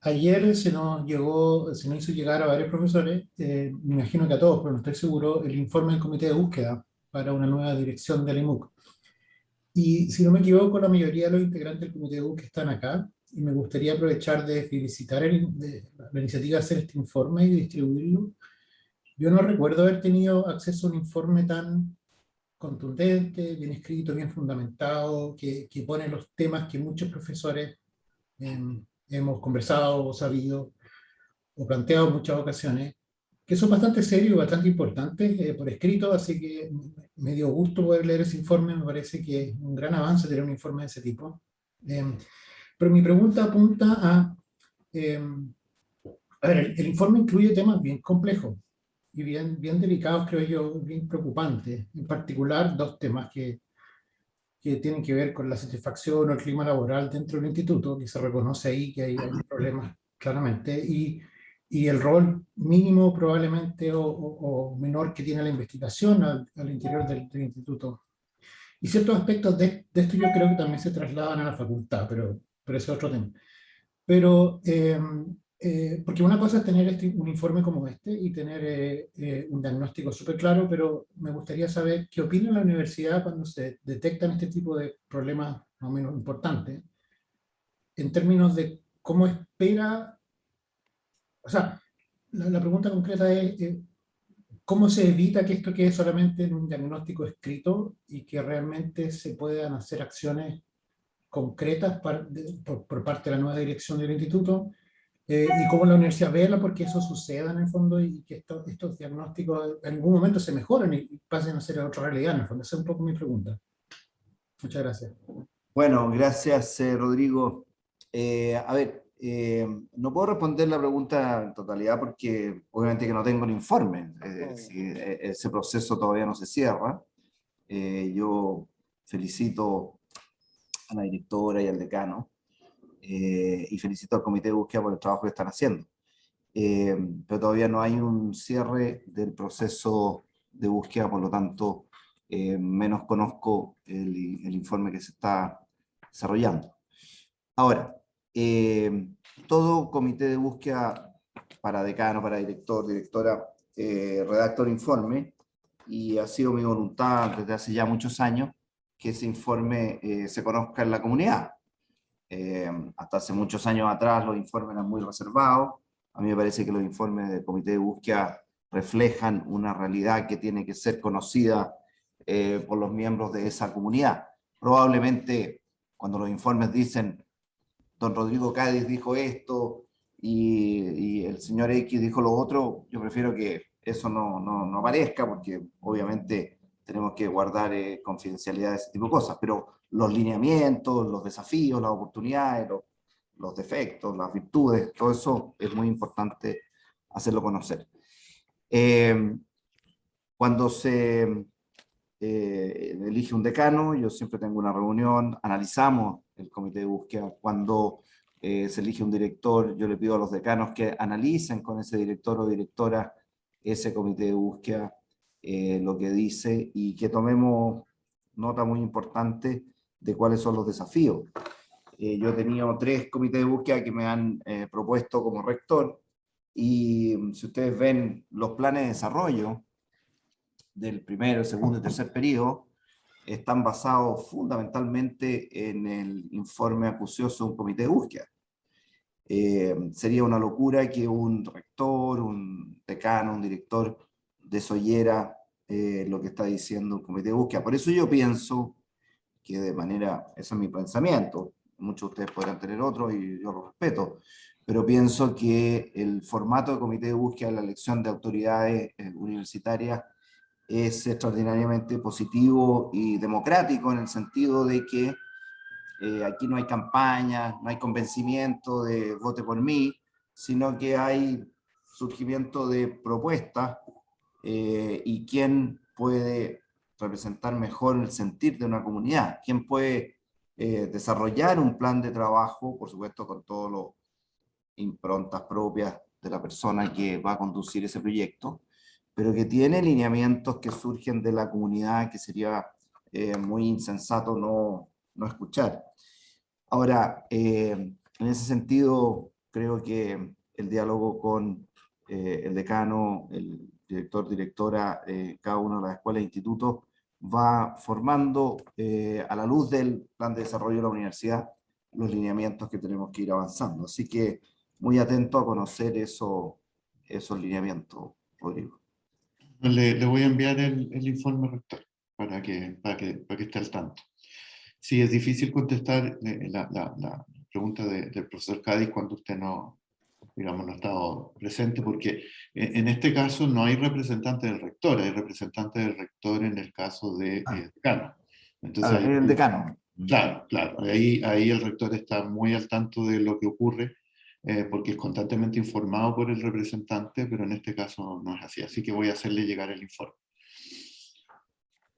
Ayer se nos hizo llegar a varios profesores, me imagino que a todos, pero no estoy seguro, el informe del comité de búsqueda para una nueva dirección del IMUC. Y si no me equivoco, la mayoría de los integrantes del comité de búsqueda están acá, y me gustaría aprovechar de felicitar la iniciativa de hacer este informe y distribuirlo. Yo no recuerdo haber tenido acceso a un informe tan contundente, bien escrito, bien fundamentado, que pone los temas que muchos profesores hemos conversado o sabido o planteado en muchas ocasiones, que son bastante serios y bastante importantes por escrito, así que me dio gusto poder leer ese informe, me parece que es un gran avance tener un informe de ese tipo. Pero mi pregunta apunta a ver, el informe incluye temas bien complejos y bien delicados, creo yo, bien preocupantes, en particular dos temas que tienen que ver con la satisfacción o el clima laboral dentro del instituto, que se reconoce ahí que hay problemas claramente, y el rol mínimo probablemente o menor que tiene la investigación al interior del instituto. Y ciertos aspectos de esto yo creo que también se trasladan a la facultad, pero ese es otro tema. Pero, porque una cosa es tener un informe como este y tener un diagnóstico súper claro, pero me gustaría saber qué opina la universidad cuando se detectan este tipo de problemas más o menos importantes, en términos de cómo espera, o sea, la pregunta concreta es, ¿cómo se evita que esto quede solamente en un diagnóstico escrito y que realmente se puedan hacer acciones concretas por parte de la nueva dirección del instituto? Y cómo la universidad vela porque eso suceda en el fondo y que estos diagnósticos en algún momento se mejoren y pasen a ser otra realidad en el fondo. Esa es un poco mi pregunta. Muchas gracias. Bueno, gracias, Rodrigo. A ver, no puedo responder la pregunta en totalidad porque obviamente que no tengo el informe. Ese proceso todavía no se cierra. Yo felicito a la directora y al decano y felicito al comité de búsqueda por el trabajo que están haciendo. Pero todavía no hay un cierre del proceso de búsqueda, por lo tanto, menos conozco el informe que se está desarrollando. Ahora, todo comité de búsqueda para decano, para director, directora, redacta un informe y ha sido mi voluntad desde hace ya muchos años que ese informe se conozca en la comunidad. Hasta hace muchos años atrás los informes eran muy reservados. A mí me parece que los informes del comité de búsqueda reflejan una realidad que tiene que ser conocida por los miembros de esa comunidad. Probablemente cuando los informes dicen don Rodrigo Cádiz dijo esto y el señor X dijo lo otro, yo prefiero que eso no aparezca porque obviamente tenemos que guardar confidencialidad de ese tipo de cosas, pero los lineamientos, los desafíos, las oportunidades, los defectos, las virtudes, todo eso es muy importante hacerlo conocer. Cuando se elige un decano, yo siempre tengo una reunión, analizamos el comité de búsqueda. Cuando se elige un director, yo le pido a los decanos que analicen con ese director o directora ese comité de búsqueda, lo que dice, y que tomemos nota muy importante de cuáles son los desafíos. Yo he tenido 3 comités de búsqueda que me han propuesto como rector, y si ustedes ven los planes de desarrollo del primero, segundo y tercer periodo, están basados fundamentalmente en el informe acucioso de un comité de búsqueda. Sería una locura que un rector, un decano, un director desoyera lo que está diciendo un comité de búsqueda. Por eso yo pienso que de manera, eso es mi pensamiento, muchos de ustedes podrán tener otro y yo lo respeto, pero pienso que el formato de comité de búsqueda en la elección de autoridades universitarias es extraordinariamente positivo y democrático en el sentido de que aquí no hay campaña, no hay convencimiento de vote por mí, sino que hay surgimiento de propuestas y quién puede representar mejor el sentir de una comunidad, quién puede desarrollar un plan de trabajo, por supuesto con todas las improntas propias de la persona que va a conducir ese proyecto, pero que tiene lineamientos que surgen de la comunidad que sería muy insensato no escuchar. Ahora, en ese sentido, creo que el diálogo con el decano, el director, directora, cada una de las escuelas e institutos, va formando a la luz del plan de desarrollo de la universidad los lineamientos que tenemos que ir avanzando. Así que muy atento a conocer esos lineamientos, Rodrigo. Le voy a enviar el informe rector para que esté al tanto. Sí, es difícil contestar la pregunta del profesor Cádiz cuando usted no ha estado presente, porque en este caso no hay representante del rector, hay representante del rector en el caso de decano. Entonces, el decano. Claro, ahí el rector está muy al tanto de lo que ocurre, porque es constantemente informado por el representante, pero en este caso no es así, así que voy a hacerle llegar el informe.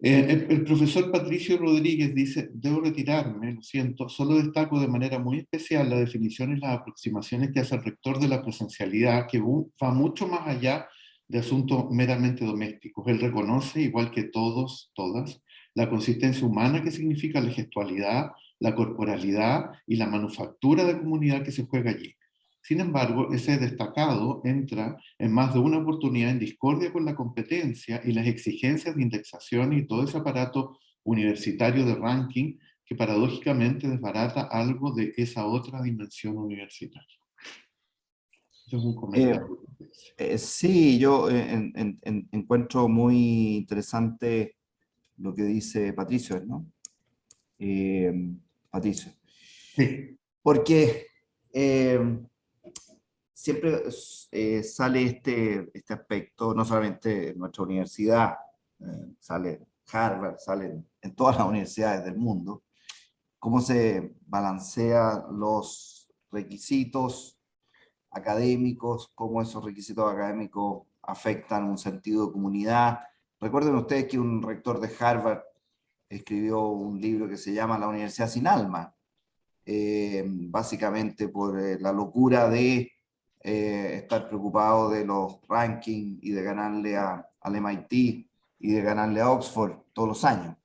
El profesor Patricio Rodríguez dice: debo retirarme, lo siento, solo destaco de manera muy especial la definición y las aproximaciones que hace el rector de la presencialidad, que va mucho más allá de asuntos meramente domésticos. Él reconoce, igual que todos, todas, la consistencia humana que significa la gestualidad, la corporalidad y la manufactura de comunidad que se juega allí. Sin embargo, ese destacado entra en más de una oportunidad en discordia con la competencia y las exigencias de indexación y todo ese aparato universitario de ranking que paradójicamente desbarata algo de esa otra dimensión universitaria. Ese es un comentario. Sí, yo encuentro muy interesante lo que dice Patricio, ¿no? Patricio. Sí. Porque siempre sale este aspecto, no solamente en nuestra universidad, sale Harvard, sale en todas las universidades del mundo, cómo se balancean los requisitos académicos, cómo esos requisitos académicos afectan un sentido de comunidad. Recuerden ustedes que un rector de Harvard escribió un libro que se llama La Universidad sin Alma, básicamente por la locura de estar preocupado de los rankings y de ganarle al MIT y de ganarle a Oxford todos los años.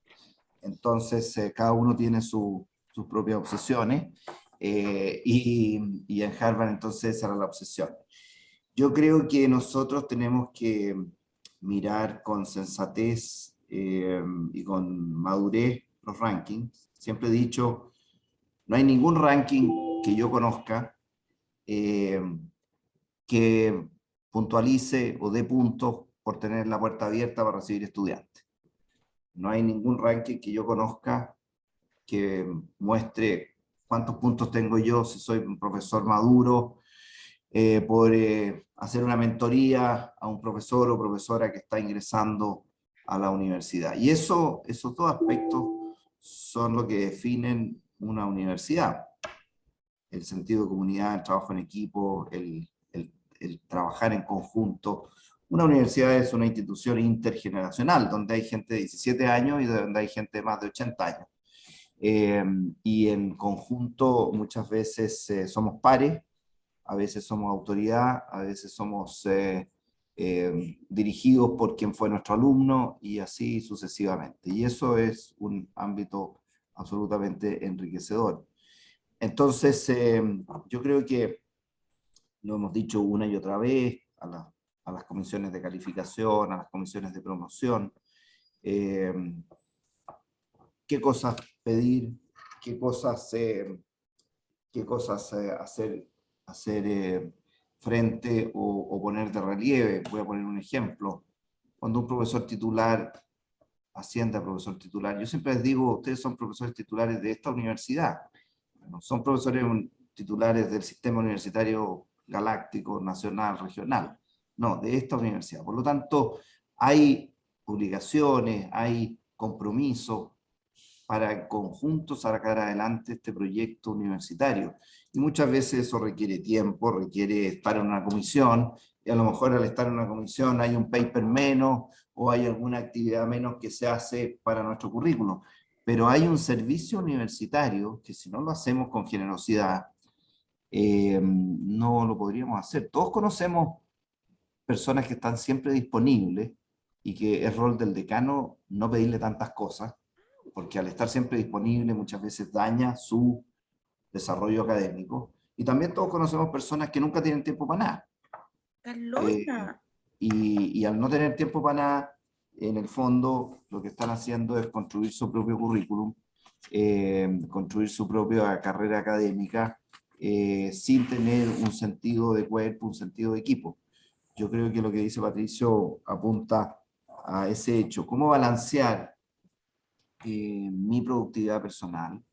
Entonces, cada uno tiene sus propias obsesiones y en Harvard entonces esa era la obsesión. Yo creo que nosotros tenemos que mirar con sensatez y con madurez los rankings. Siempre he dicho, no hay ningún ranking que yo conozca que puntualice o dé puntos por tener la puerta abierta para recibir estudiantes. No hay ningún ranking que yo conozca que muestre cuántos puntos tengo yo si soy un profesor maduro, por hacer una mentoría a un profesor o profesora que está ingresando a la universidad. Y esos dos aspectos son lo que definen una universidad. El sentido de comunidad, el trabajo en equipo, el trabajar en conjunto. Una universidad es una institución intergeneracional, donde hay gente de 17 años y donde hay gente de más de 80 años. Y en conjunto muchas veces somos pares, a veces somos autoridad, a veces somos dirigidos por quien fue nuestro alumno y así sucesivamente. Y eso es un ámbito absolutamente enriquecedor. Entonces, yo creo que lo hemos dicho una y otra vez a las comisiones de calificación, a las comisiones de promoción, qué cosas pedir, qué cosas hacer frente o poner de relieve. Voy a poner un ejemplo. Cuando un profesor titular asciende a profesor titular, yo siempre les digo, ustedes son profesores titulares de esta universidad, no son profesores titulares del sistema universitario galáctico, nacional, regional, no, de esta universidad. Por lo tanto, hay obligaciones, hay compromisos para en conjunto sacar adelante este proyecto universitario. Y muchas veces eso requiere tiempo, requiere estar en una comisión, y a lo mejor al estar en una comisión hay un paper menos o hay alguna actividad menos que se hace para nuestro currículum. Pero hay un servicio universitario que si no lo hacemos con generosidad, no lo podríamos hacer. Todos conocemos personas que están siempre disponibles y que es rol del decano no pedirle tantas cosas, porque al estar siempre disponible muchas veces daña su desarrollo académico. Y también todos conocemos personas que nunca tienen tiempo para nada. Y al no tener tiempo para nada, en el fondo lo que están haciendo es construir su propio currículum, construir su propia carrera académica, sin tener un sentido de cuerpo, un sentido de equipo. Yo creo que lo que dice Patricio apunta a ese hecho. ¿Cómo balancear mi productividad personal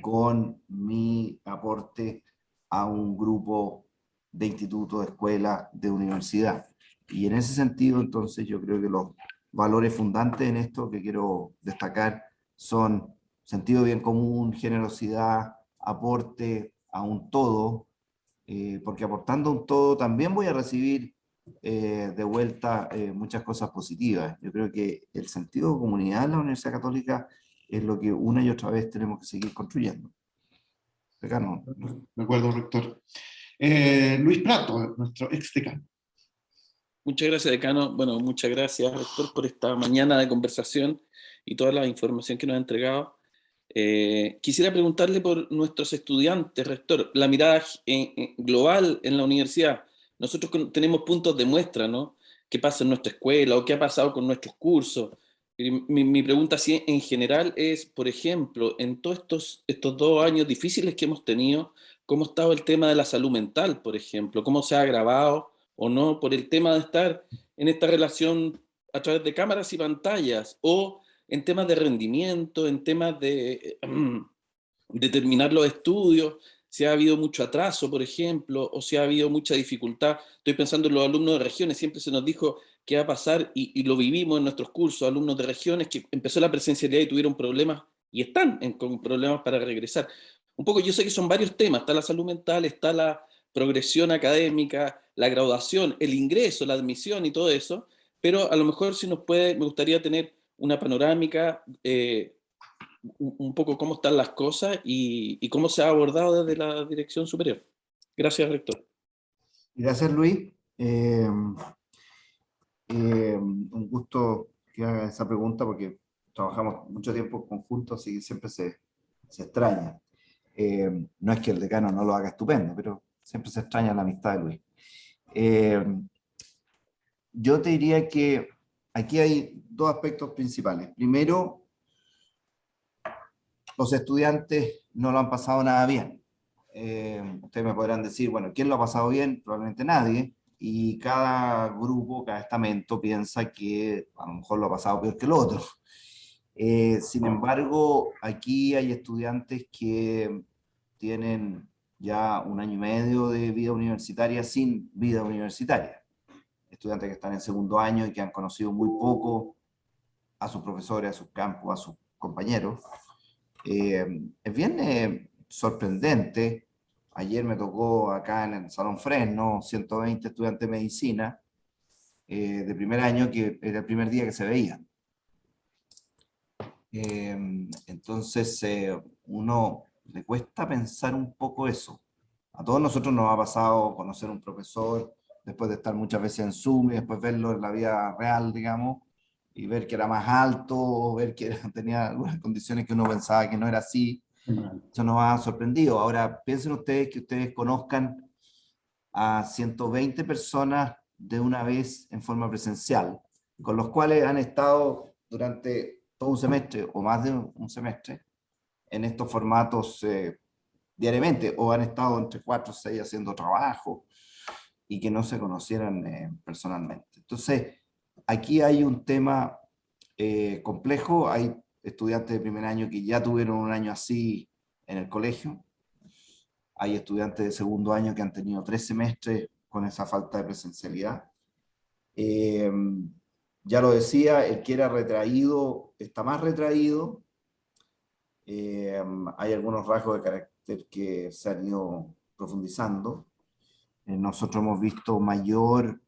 con mi aporte a un grupo de instituto, de escuela, de universidad? Y en ese sentido, entonces, yo creo que los valores fundantes en esto que quiero destacar son sentido de bien común, generosidad, aporte a un todo, porque aportando a un todo también voy a recibir de vuelta muchas cosas positivas. Yo creo que el sentido de comunidad en la Universidad Católica es lo que una y otra vez tenemos que seguir construyendo. Decano. De acuerdo, rector. Luis Prato, nuestro ex decano. Muchas gracias, decano. Bueno, muchas gracias, rector, por esta mañana de conversación y toda la información que nos ha entregado. Quisiera preguntarle por nuestros estudiantes, rector, la mirada global en la universidad. Nosotros tenemos puntos de muestra, ¿no? ¿Qué pasa en nuestra escuela o qué ha pasado con nuestros cursos? Mi pregunta así en general es, por ejemplo, en todos estos 2 años difíciles que hemos tenido, ¿cómo ha estado el tema de la salud mental, por ejemplo? ¿Cómo se ha agravado o no por el tema de estar en esta relación a través de cámaras y pantallas, o en temas de rendimiento, en temas de terminar los estudios, si ha habido mucho atraso, por ejemplo, o si ha habido mucha dificultad? Estoy pensando en los alumnos de regiones, siempre se nos dijo qué va a pasar, y lo vivimos en nuestros cursos, alumnos de regiones que empezó la presencialidad y tuvieron problemas, y están con problemas para regresar. Un poco, yo sé que son varios temas, está la salud mental, está la progresión académica, la graduación, el ingreso, la admisión y todo eso, pero a lo mejor si nos puede, me gustaría tener una panorámica, un poco cómo están las cosas y cómo se ha abordado desde la dirección superior. Gracias, rector. Gracias, Luis. Un gusto que haga esa pregunta porque trabajamos mucho tiempo conjuntos y siempre se extraña. No es que el decano no lo haga estupendo, pero siempre se extraña la amistad de Luis. Yo te diría que aquí hay dos aspectos principales. Primero, los estudiantes no lo han pasado nada bien. Ustedes me podrán decir, bueno, ¿quién lo ha pasado bien? Probablemente nadie. Y cada grupo, cada estamento piensa que a lo mejor lo ha pasado peor que el otro. Sin embargo, aquí hay estudiantes que tienen ya 1 año y medio de vida universitaria sin vida universitaria. Estudiantes que están en segundo año y que han conocido muy poco a sus profesores, a sus campos, a sus compañeros. Es bien sorprendente. Ayer me tocó acá en el Salón Fresno 120 estudiantes de medicina de primer año, que era el primer día que se veían. Entonces, uno le cuesta pensar un poco eso. A todos nosotros nos ha pasado conocer un profesor después de estar muchas veces en Zoom y después verlo en la vida real, digamos, y ver que era más alto, o ver que tenía algunas condiciones que uno pensaba que no era así. Eso nos ha sorprendido. Ahora, piensen ustedes que ustedes conozcan a 120 personas de una vez en forma presencial, con los cuales han estado durante todo un semestre o más de un semestre en estos formatos diariamente, o han estado entre 4 o 6 haciendo trabajo y que no se conocieran personalmente. Entonces, aquí hay un tema complejo. Hay estudiantes de primer año que ya tuvieron un año así en el colegio. Hay estudiantes de segundo año que han tenido 3 semestres con esa falta de presencialidad. Ya lo decía, el que era retraído está más retraído. Hay algunos rasgos de carácter que se han ido profundizando. Nosotros hemos visto mayor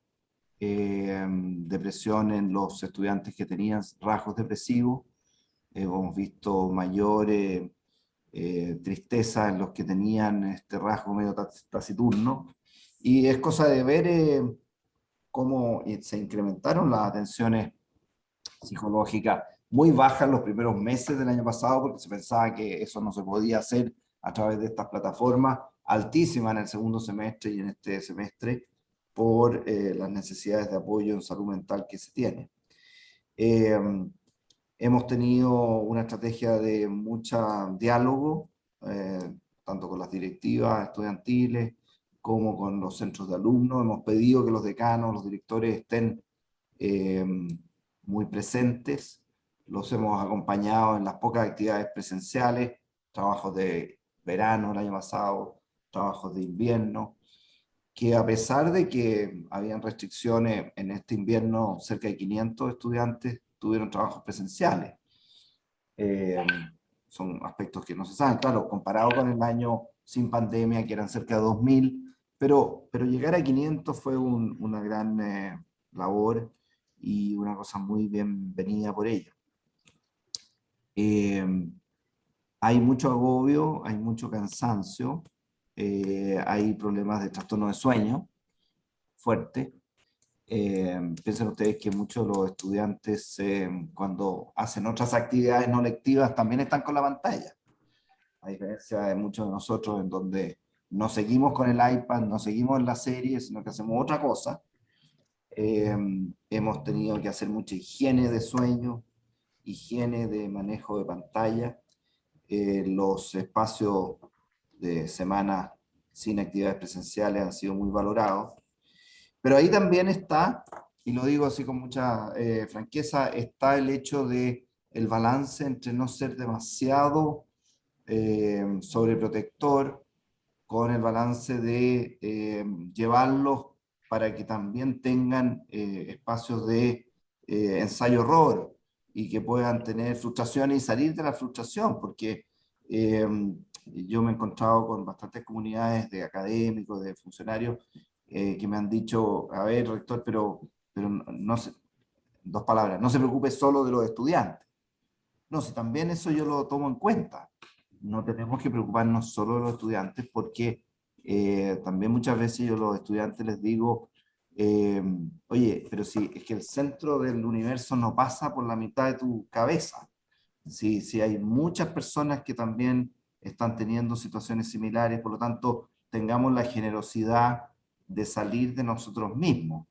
depresión en los estudiantes que tenían rasgos depresivos. Hemos visto mayor tristeza en los que tenían este rasgo medio taciturno. Y es cosa de ver cómo se incrementaron las atenciones psicológicas muy bajas los primeros meses del año pasado, porque se pensaba que eso no se podía hacer a través de estas plataformas, altísimas en el segundo semestre y en este semestre, por las necesidades de apoyo en salud mental que se tiene. Hemos tenido una estrategia de mucho diálogo, tanto con las directivas estudiantiles como con los centros de alumnos. Hemos pedido que los decanos, los directores estén muy presentes. Los hemos acompañado en las pocas actividades presenciales, trabajos de verano el año pasado, trabajos de invierno, que a pesar de que habían restricciones en este invierno, cerca de 500 estudiantes tuvieron trabajos presenciales. Son aspectos que no se saben, claro, comparado con el año sin pandemia, que eran cerca de 2000, pero llegar a 500 fue una gran labor y una cosa muy bienvenida por ello. Hay mucho agobio, hay mucho cansancio, hay problemas de trastorno de sueño fuerte. Piensen ustedes que muchos de los estudiantes cuando hacen otras actividades no lectivas también están con la pantalla, a diferencia de muchos de nosotros en donde no seguimos con el iPad, no seguimos en la serie, sino que hacemos otra cosa. Hemos tenido que hacer mucha higiene de sueño, higiene de manejo de pantalla. Los espacios de semana sin actividades presenciales han sido muy valorados. Pero ahí también está, y lo digo así con mucha franqueza, está el hecho de el balance entre no ser demasiado sobreprotector, con el balance de llevarlos para que también tengan espacios de ensayo-error y que puedan tener frustración y salir de la frustración, porque yo me he encontrado con bastantes comunidades de académicos, de funcionarios, que me han dicho, a ver, rector, pero no se, dos palabras, no se preocupe solo de los estudiantes. No, si también eso yo lo tomo en cuenta. No tenemos que preocuparnos solo de los estudiantes, porque también muchas veces yo a los estudiantes les digo, oye, pero si es que el centro del universo no pasa por la mitad de tu cabeza. Si hay muchas personas que también están teniendo situaciones similares, por lo tanto, tengamos la generosidad de salir de nosotros mismos.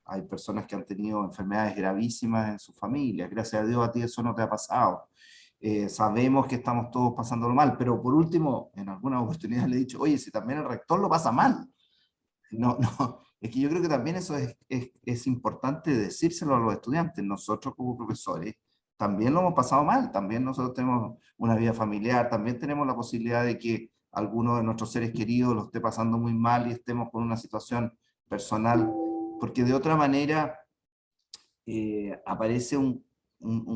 Hay personas que han tenido enfermedades gravísimas en sus familias, gracias a Dios a ti eso no te ha pasado. Sabemos que estamos todos pasándolo mal, pero por último, en algunas oportunidades le he dicho, oye, si también el rector lo pasa mal. No, es que yo creo que también eso es importante decírselo a los estudiantes. Nosotros como profesores también lo hemos pasado mal, también nosotros tenemos una vida familiar, también tenemos la posibilidad de que alguno de nuestros seres queridos lo esté pasando muy mal y estemos con una situación personal, porque de otra manera aparece un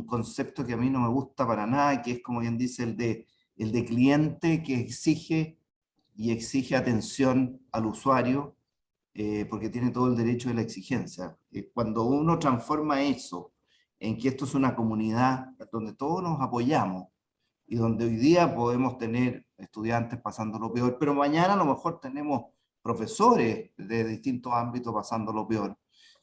concepto que a mí no me gusta para nada, que es, como bien dice, el de cliente que exige atención al usuario, porque tiene todo el derecho de la exigencia. Cuando uno transforma eso en que esto es una comunidad donde todos nos apoyamos, y donde hoy día podemos tener estudiantes pasando lo peor, pero mañana a lo mejor tenemos profesores de distintos ámbitos pasando lo peor.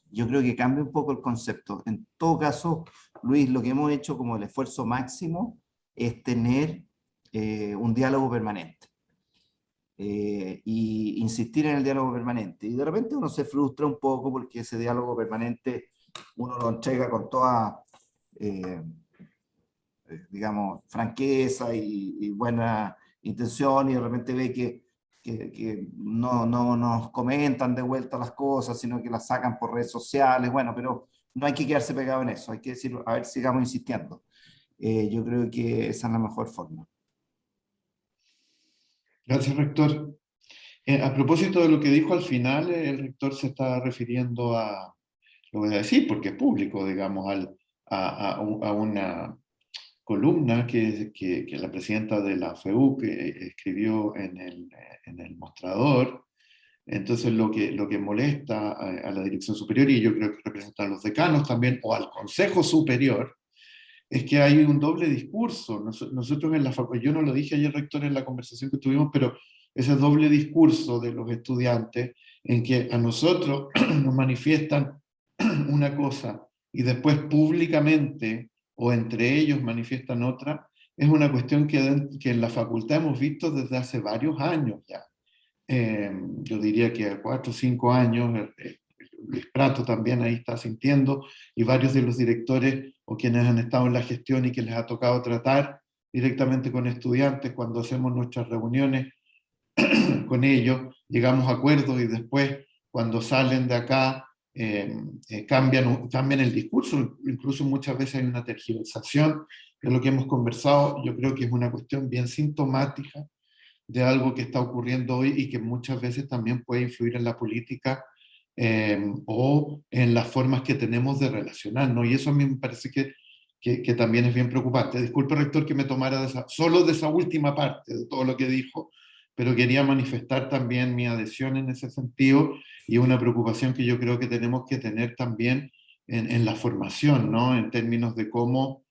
Yo creo que cambia un poco el concepto. En todo caso, Luis, lo que hemos hecho como el esfuerzo máximo es tener un diálogo permanente. Y insistir en el diálogo permanente. Y de repente uno se frustra un poco porque ese diálogo permanente uno lo entrega con toda, digamos, franqueza y buena intención, y de repente ve que no nos comentan de vuelta las cosas, sino que las sacan por redes sociales. Bueno, pero no hay que quedarse pegado en eso, hay que decir, a ver, sigamos insistiendo. Yo creo que esa es la mejor forma. Gracias, rector. A propósito de lo que dijo al final, el rector se está refiriendo a, lo voy a decir porque es público, digamos, a una columna que la presidenta de la FEU que escribió en el mostrador. Entonces lo que molesta a la dirección superior, y yo creo que representan a los decanos también, o al consejo superior, es que hay un doble discurso. Nosotros en la facultad, yo no lo dije ayer, rector, en la conversación que tuvimos, pero ese doble discurso de los estudiantes, en que a nosotros nos manifiestan una cosa y después públicamente o entre ellos manifiestan otra, es una cuestión que en la facultad hemos visto desde hace varios años ya. Yo diría que 4 o 5 años, Luis Prato también ahí está sintiendo, y varios de los directores o quienes han estado en la gestión y que les ha tocado tratar directamente con estudiantes cuando hacemos nuestras reuniones con ellos, llegamos a acuerdos y después cuando salen de acá cambian el discurso, incluso muchas veces hay una tergiversación de lo que hemos conversado. Yo creo que es una cuestión bien sintomática de algo que está ocurriendo hoy y que muchas veces también puede influir en la política o en las formas que tenemos de relacionarnos, y eso a mí me parece que también es bien preocupante. Disculpe, rector, que me tomara solo de esa última parte de todo lo que dijo, pero quería manifestar también mi adhesión en ese sentido, y una preocupación que yo creo que tenemos que tener también en la formación, ¿no? En términos de cómo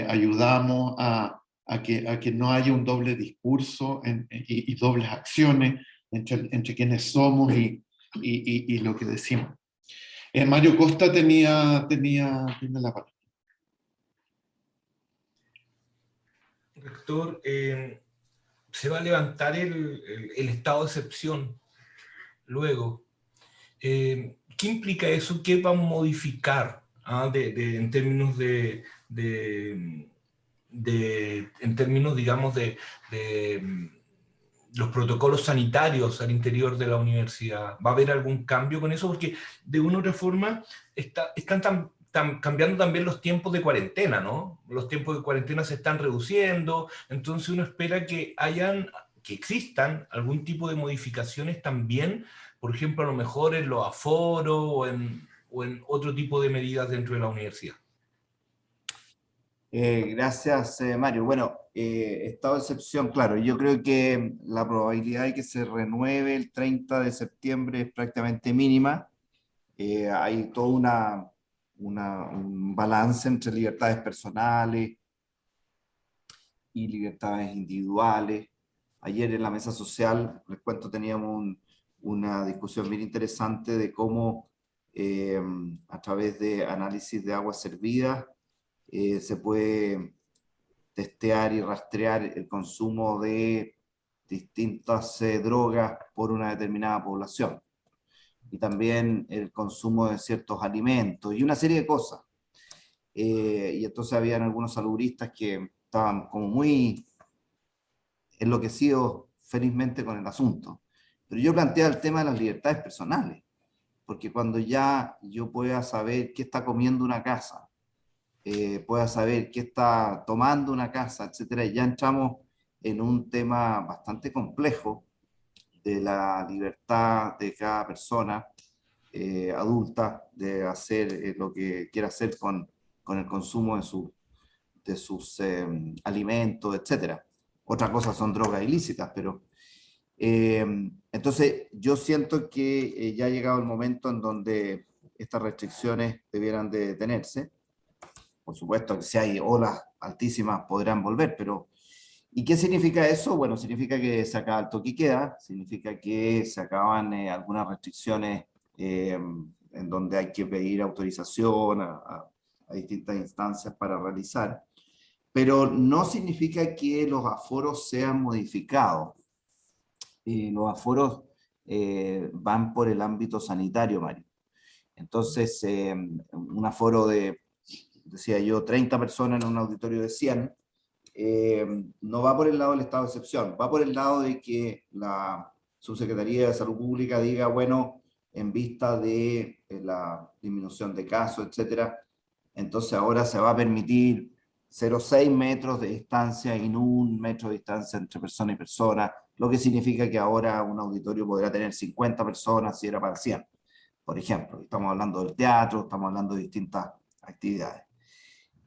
ayudamos a que no haya un doble discurso y dobles acciones entre quienes somos y lo que decimos. Mario Costa tiene la palabra. Rector, se va a levantar el estado de excepción luego. ¿Qué implica eso? ¿Qué va a modificar en términos en términos, digamos, de los protocolos sanitarios al interior de la universidad? ¿Va a haber algún cambio con eso? Porque de una u otra forma están cambiando también los tiempos de cuarentena, ¿no? Los tiempos de cuarentena se están reduciendo, entonces uno espera que existan algún tipo de modificaciones también, por ejemplo, a lo mejor en los aforos o en otro tipo de medidas dentro de la universidad. Gracias, Mario. Bueno, estado de excepción, claro, yo creo que la probabilidad de que se renueve el 30 de septiembre es prácticamente mínima. Hay todo un balance entre libertades personales y libertades individuales. Ayer en la mesa social, les cuento, teníamos una discusión bien interesante de cómo a través de análisis de aguas servidas se puede testear y rastrear el consumo de distintas drogas por una determinada población. Y también el consumo de ciertos alimentos y una serie de cosas. Y entonces habían algunos salubristas que estaban como muy enloquecidos felizmente con el asunto. Pero yo planteaba el tema de las libertades personales, porque cuando ya yo pueda saber qué está comiendo una casa, pueda saber qué está tomando una casa, etcétera, ya entramos en un tema bastante complejo de la libertad de cada persona adulta de hacer lo que quiera hacer con el consumo de sus alimentos, etcétera. Otra cosa son drogas ilícitas, pero entonces yo siento que ya ha llegado el momento en donde estas restricciones debieran de detenerse. Por supuesto que si hay olas altísimas podrán volver, pero ¿y qué significa eso? Bueno, significa que se acaba el toque y queda, significa que se acaban algunas restricciones en donde hay que pedir autorización a distintas instancias para realizar, pero no significa que los aforos sean modificados. Los aforos van por el ámbito sanitario, Mario. Entonces, un aforo de, decía yo, 30 personas en un auditorio de 100, no va por el lado del estado de excepción, va por el lado de que la Subsecretaría de Salud Pública diga, bueno, en vista de la disminución de casos, etcétera, entonces ahora se va a permitir 0,6 metros de distancia y no 1 metro de distancia entre persona y persona, lo que significa que ahora un auditorio podrá tener 50 personas si era para 100, por ejemplo. Estamos hablando del teatro, estamos hablando de distintas actividades.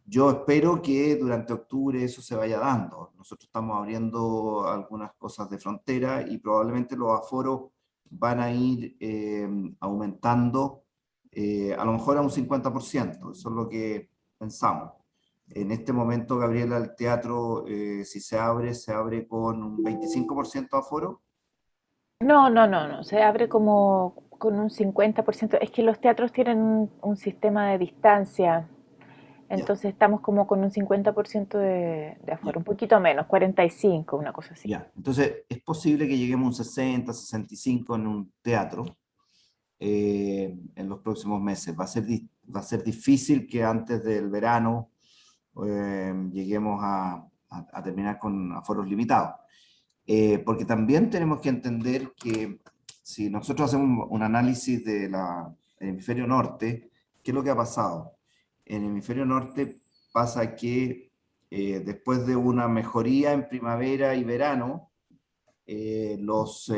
Yo espero que durante octubre eso se vaya dando. Nosotros estamos abriendo algunas cosas de frontera y probablemente los aforos van a ir aumentando a lo mejor a un 50%. Eso es lo que pensamos. En este momento, Gabriela, el teatro, si se abre con un 25% de aforo. No, se abre como con un 50%. Es que los teatros tienen un sistema de distancia, Ya, entonces estamos como con un 50% de ya, aforo, un poquito menos, 45, una cosa así. ya. Entonces, es posible que lleguemos a un 60, 65 en un teatro en los próximos meses. Va a ser difícil que antes del verano lleguemos a terminar con aforos limitados. Porque también tenemos que entender que si nosotros hacemos un análisis del hemisferio norte, ¿qué es lo que ha pasado? En el hemisferio norte pasa que después de una mejoría en primavera y verano, los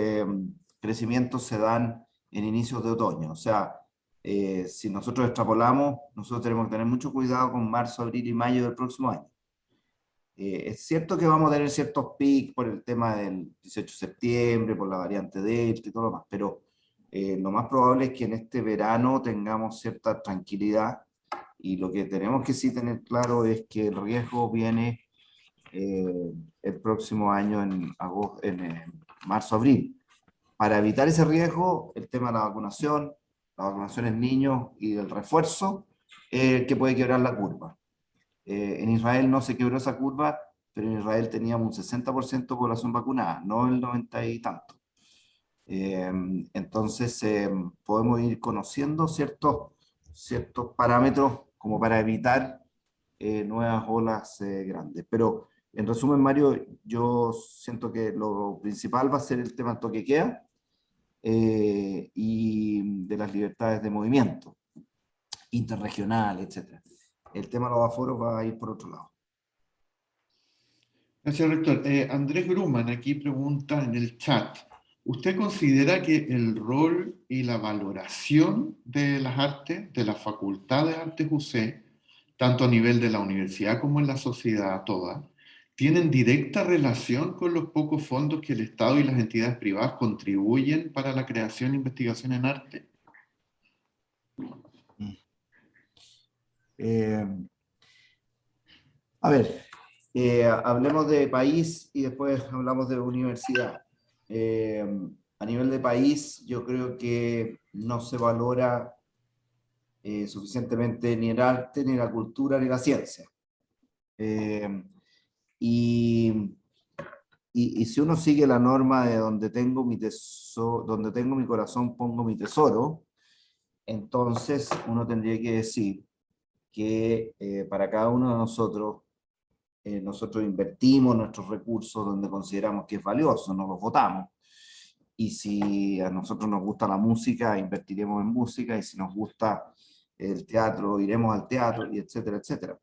crecimientos se dan en inicios de otoño. O sea, si nosotros extrapolamos, nosotros tenemos que tener mucho cuidado con marzo, abril y mayo del próximo año. Es cierto que vamos a tener ciertos picos por el tema del 18 de septiembre, por la variante Delta y todo lo más, pero lo más probable es que en este verano tengamos cierta tranquilidad y lo que tenemos que sí tener claro es que el riesgo viene el próximo año en marzo, abril. Para evitar ese riesgo, el tema de la vacunación, la vacunación en niños y el refuerzo, que puede quebrar la curva. En Israel no se quebró esa curva, pero en Israel teníamos un 60% de población vacunada, no el 90 y tanto. Entonces, podemos ir conociendo ciertos parámetros como para evitar nuevas olas grandes. Pero, en resumen, Mario, yo siento que lo principal va a ser el tema del toque de queda y de las libertades de movimiento, interregional, etc. El tema de los aforos va a ir por otro lado. Gracias, rector. Andrés Gruman aquí pregunta en el chat, ¿usted considera que el rol y la valoración de las artes, de la Facultad de Artes UC, tanto a nivel de la universidad como en la sociedad toda, tienen directa relación con los pocos fondos que el Estado y las entidades privadas contribuyen para la creación e investigación en arte? A ver, hablemos de país y después hablamos de universidad. A nivel de país, yo creo que no se valora suficientemente ni el arte, ni la cultura, ni la ciencia. Y si uno sigue la norma de donde tengo mi tesoro, donde tengo mi corazón, pongo mi tesoro, entonces uno tendría que decir que para cada uno de nosotros, nosotros invertimos nuestros recursos donde consideramos que es valioso, no los votamos. Y si a nosotros nos gusta la música, invertiremos en música, y si nos gusta el teatro, iremos al teatro, y etcétera, etcétera.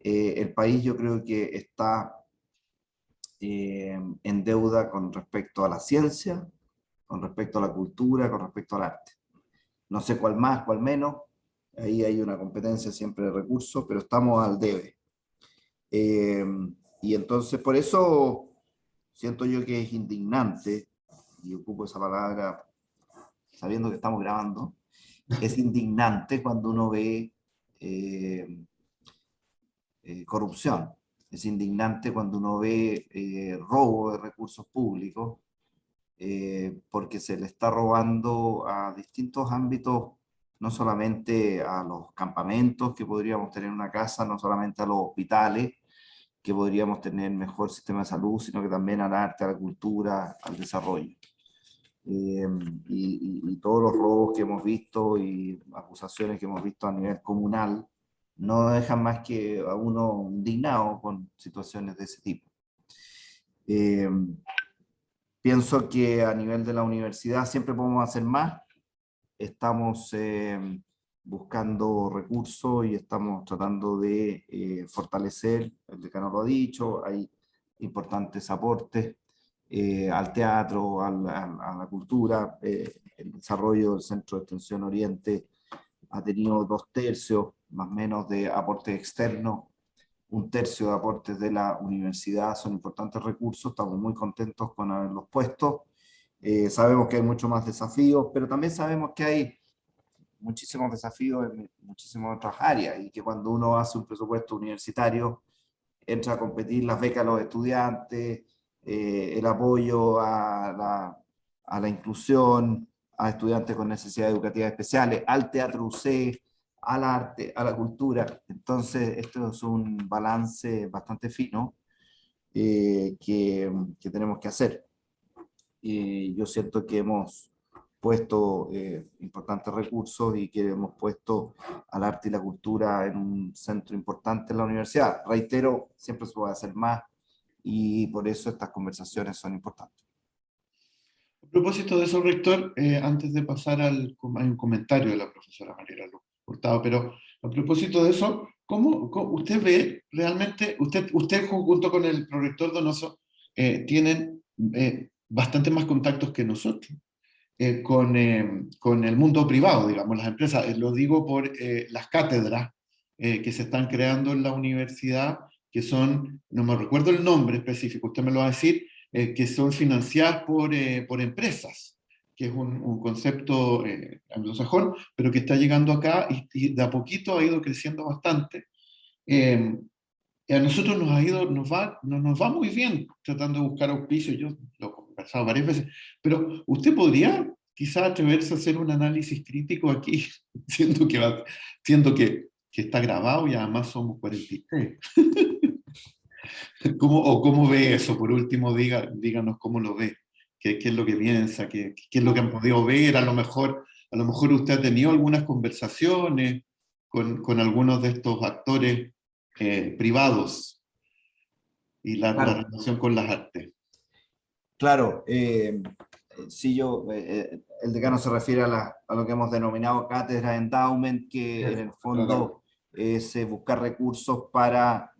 El país yo creo que está en deuda con respecto a la ciencia, con respecto a la cultura, con respecto al arte. No sé cuál más, cuál menos, ahí hay una competencia siempre de recursos, pero estamos al debe. Y entonces por eso siento yo que es indignante, y ocupo esa palabra sabiendo que estamos grabando, es indignante cuando uno ve corrupción, es indignante cuando uno ve robo de recursos públicos, porque se le está robando a distintos ámbitos, no solamente a los campamentos que podríamos tener en una casa, no solamente a los hospitales, que podríamos tener mejor sistema de salud, sino que también al arte, a la cultura, al desarrollo. Y todos los robos que hemos visto y acusaciones que hemos visto a nivel comunal no dejan más que a uno indignado con situaciones de ese tipo. Pienso que a nivel de la universidad siempre podemos hacer más. Estamos buscando recursos y estamos tratando de fortalecer, el decano lo ha dicho, hay importantes aportes al teatro, a la cultura. El desarrollo del Centro de Extensión Oriente ha tenido 2/3, más o menos, de aportes externos, 1/3 de aportes de la universidad. Son importantes recursos, estamos muy contentos con haberlos puesto. Sabemos que hay muchos más desafíos, pero también sabemos que hay muchísimos desafíos en muchísimas otras áreas, y que cuando uno hace un presupuesto universitario, entra a competir las becas a los estudiantes, el apoyo a la inclusión, a estudiantes con necesidades educativas especiales, al teatro UC, al arte, a la cultura. Entonces, esto es un balance bastante fino que tenemos que hacer. Yo siento que hemos puesto importantes recursos y que hemos puesto al arte y la cultura en un centro importante en la universidad. Reitero, siempre se puede hacer más, y por eso estas conversaciones son importantes. A propósito de eso, rector, antes de pasar hay un comentario de la profesora Mariela Hurtado, pero a propósito de eso, ¿cómo usted ve realmente, usted junto con el prorector Donoso, tienen bastante más contactos que nosotros con el mundo privado, digamos, las empresas? Lo digo por las cátedras que se están creando en la universidad, que son, no me recuerdo el nombre específico, usted me lo va a decir, que son financiadas por empresas, que es un concepto anglosajón, pero que está llegando acá y de a poquito ha ido creciendo bastante. Y a nosotros nos va muy bien tratando de buscar auspicio. Yo lo he conversado varias veces, pero usted podría quizá atreverse a hacer un análisis crítico aquí, siendo que está grabado y además somos 43. ¿Cómo ve eso? Por último, díganos cómo lo ve, qué es lo que piensa, qué es lo que han podido ver. A lo mejor usted ha tenido algunas conversaciones con algunos de estos actores privados y la Claro. relación con las artes. Claro, sí, el decano se refiere a lo que hemos denominado cátedra endowment, que en el fondo es buscar recursos para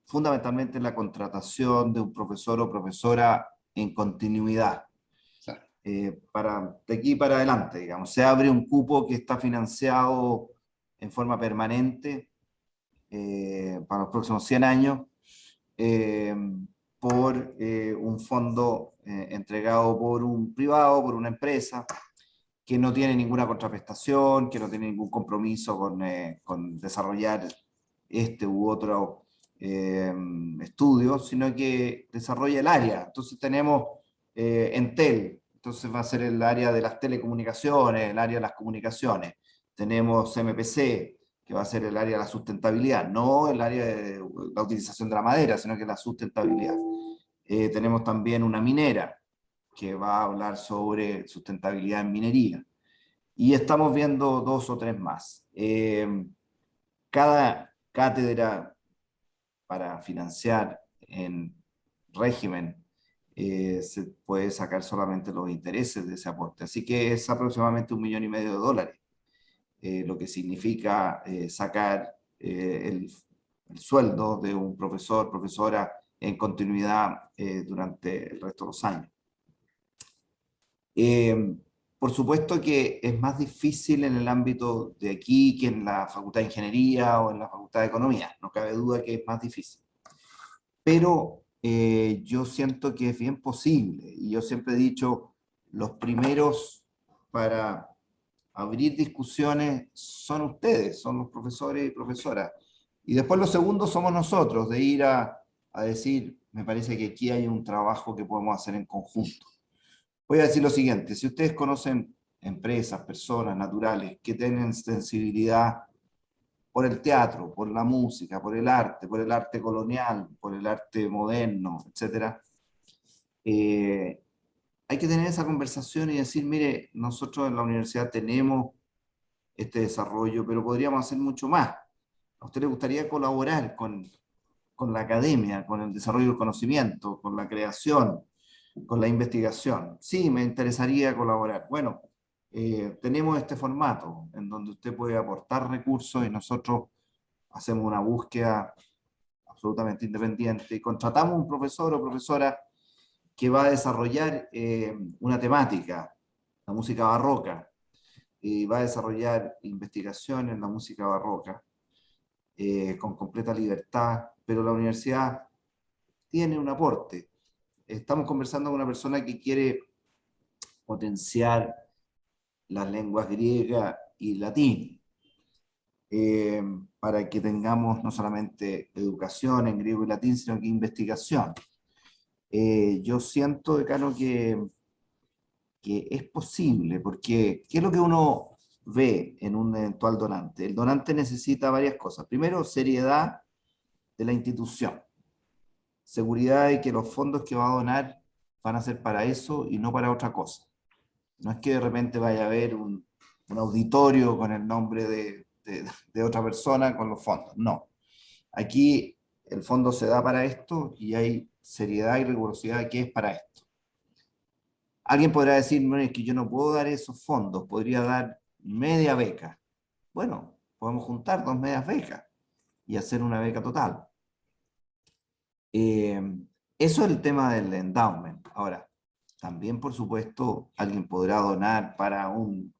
fundamentalmente la contratación de un profesor o profesora en continuidad. De aquí para adelante, digamos, se abre un cupo que está financiado en forma permanente para los próximos 100 años por un fondo entregado por un privado, por una empresa, que no tiene ninguna contraprestación, que no tiene ningún compromiso con desarrollar este u otro estudio, sino que desarrolla el área. Entonces tenemos Entel, entonces va a ser el área de las telecomunicaciones, el área de las comunicaciones. Tenemos MPC, que va a ser el área de la sustentabilidad, no el área de la utilización de la madera, sino que la sustentabilidad. Tenemos también una minera, que va a hablar sobre sustentabilidad en minería. Y estamos viendo 2 o 3 más. Cada cátedra para financiar en régimen se puede sacar solamente los intereses de ese aporte. Así que es aproximadamente $1,5 millones, lo que significa sacar el sueldo de un profesor, profesora en continuidad durante el resto de los años. Por supuesto que es más difícil en el ámbito de aquí que en la Facultad de Ingeniería o en la Facultad de Economía, no cabe duda que es más difícil. Pero yo siento que es bien posible, y yo siempre he dicho, los primeros para abrir discusiones son ustedes, son los profesores y profesoras. Y después los segundos somos nosotros, de ir a decir, me parece que aquí hay un trabajo que podemos hacer en conjunto. Voy a decir lo siguiente, si ustedes conocen empresas, personas naturales que tienen sensibilidad por el teatro, por la música, por el arte colonial, por el arte moderno, etc., hay que tener esa conversación y decir, mire, nosotros en la universidad tenemos este desarrollo, pero podríamos hacer mucho más. ¿A usted le gustaría colaborar con la academia, con el desarrollo del conocimiento, con la creación, con la investigación? Sí, me interesaría colaborar. Bueno, tenemos este formato en donde usted puede aportar recursos y nosotros hacemos una búsqueda absolutamente independiente y contratamos un profesor o profesora que va a desarrollar una temática, la música barroca, y va a desarrollar investigación en la música barroca con completa libertad, pero la universidad tiene un aporte. Estamos conversando con una persona que quiere potenciar las lenguas griega y latín, para que tengamos no solamente educación en griego y latín, sino que investigación. Yo siento, decano, que es posible, porque ¿qué es lo que uno ve en un eventual donante? El donante necesita varias cosas. Primero, seriedad de la institución. Seguridad de que los fondos que va a donar van a ser para eso y no para otra cosa. No es que de repente vaya a haber un auditorio con el nombre de otra persona con los fondos. No. Aquí el fondo se da para esto y hay seriedad y rigurosidad que es para esto. Alguien podrá decir, no, es que yo no puedo dar esos fondos, podría dar media beca. Bueno, podemos juntar 2 medias becas y hacer una beca total. Eso es el tema del endowment. Ahora, también, por supuesto, alguien podrá donar para un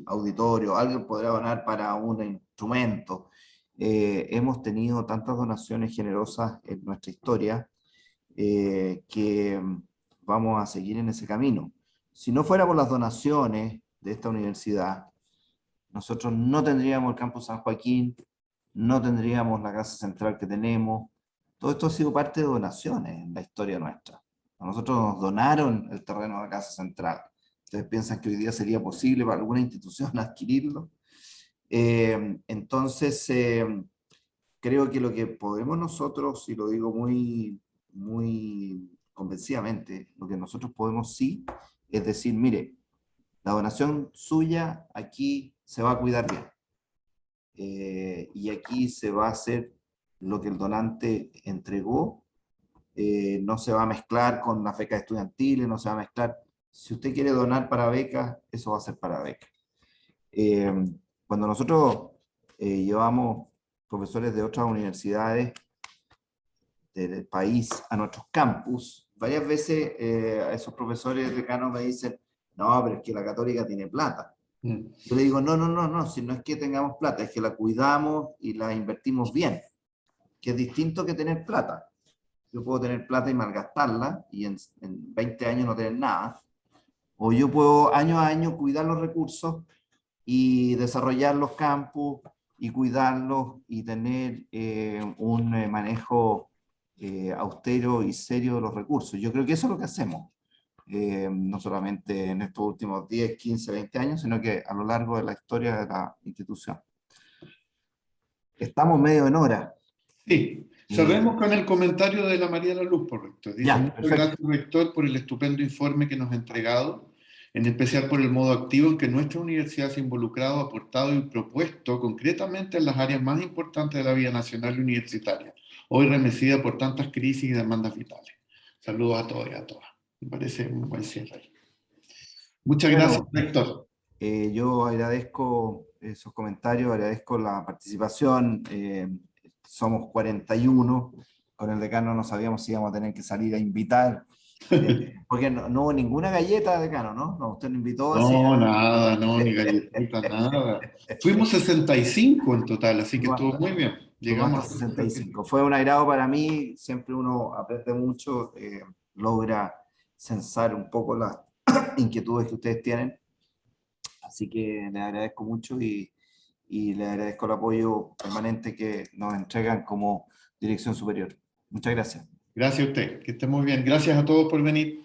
auditorio, alguien podrá donar para un instrumento. Hemos tenido tantas donaciones generosas en nuestra historia que vamos a seguir en ese camino. Si no fuera por las donaciones de esta universidad, nosotros no tendríamos el Campus San Joaquín, no tendríamos la casa central que tenemos. Todo esto ha sido parte de donaciones en la historia nuestra. A nosotros nos donaron el terreno de la casa central, ¿Ustedes piensan que hoy día sería posible para alguna institución adquirirlo? Entonces, creo que lo que podemos nosotros, y lo digo muy convencidamente, lo que nosotros podemos sí, es decir, mire, la donación suya aquí se va a cuidar bien. Y aquí se va a hacer lo que el donante entregó, no se va a mezclar con las becas estudiantiles, no se va a mezclar. Si usted quiere donar para becas, eso va a ser para becas. Cuando nosotros llevamos profesores de otras universidades del país a nuestros campus, varias veces esos profesores decanos me dicen, no, pero es que la Católica tiene plata. Yo le digo, no, si no es que tengamos plata, es que la cuidamos y la invertimos bien, que es distinto que tener plata. Yo puedo tener plata y malgastarla y en 20 años no tener nada, o yo puedo año a año cuidar los recursos y desarrollar los campus y cuidarlos y tener un manejo austero y serio de los recursos. Yo creo que eso es lo que hacemos. No solamente en estos últimos 10, 15, 20 años, sino que a lo largo de la historia de la institución. Estamos medio en hora. Sí, cerremos con el comentario de la María La Luz, por rector. Dice, Ya, muchas perfecto. gracias, rector, por el estupendo informe que nos ha entregado, en especial por el modo activo en que nuestra universidad se ha involucrado, aportado y propuesto concretamente en las áreas más importantes de la vida nacional y universitaria, hoy remecida por tantas crisis y demandas vitales. Saludos a todos y a todas. Me parece un buen cierre. Muchas gracias, rector. Yo agradezco esos comentarios, agradezco la participación. Somos 41, con el decano no sabíamos si íbamos a tener que salir a invitar, porque no hubo ninguna galleta, decano, ¿no? No, usted no invitó así. No, nada, no, ni galletita, nada. Fuimos 65 en total, así que estuvo muy bien. Llegamos a 65. Fue un agrado para mí, siempre uno aprende mucho, logra censar un poco las inquietudes que ustedes tienen. Así que les agradezco mucho y les agradezco el apoyo permanente que nos entregan como dirección superior. Muchas gracias. Gracias a usted, que esté muy bien. Gracias a todos por venir.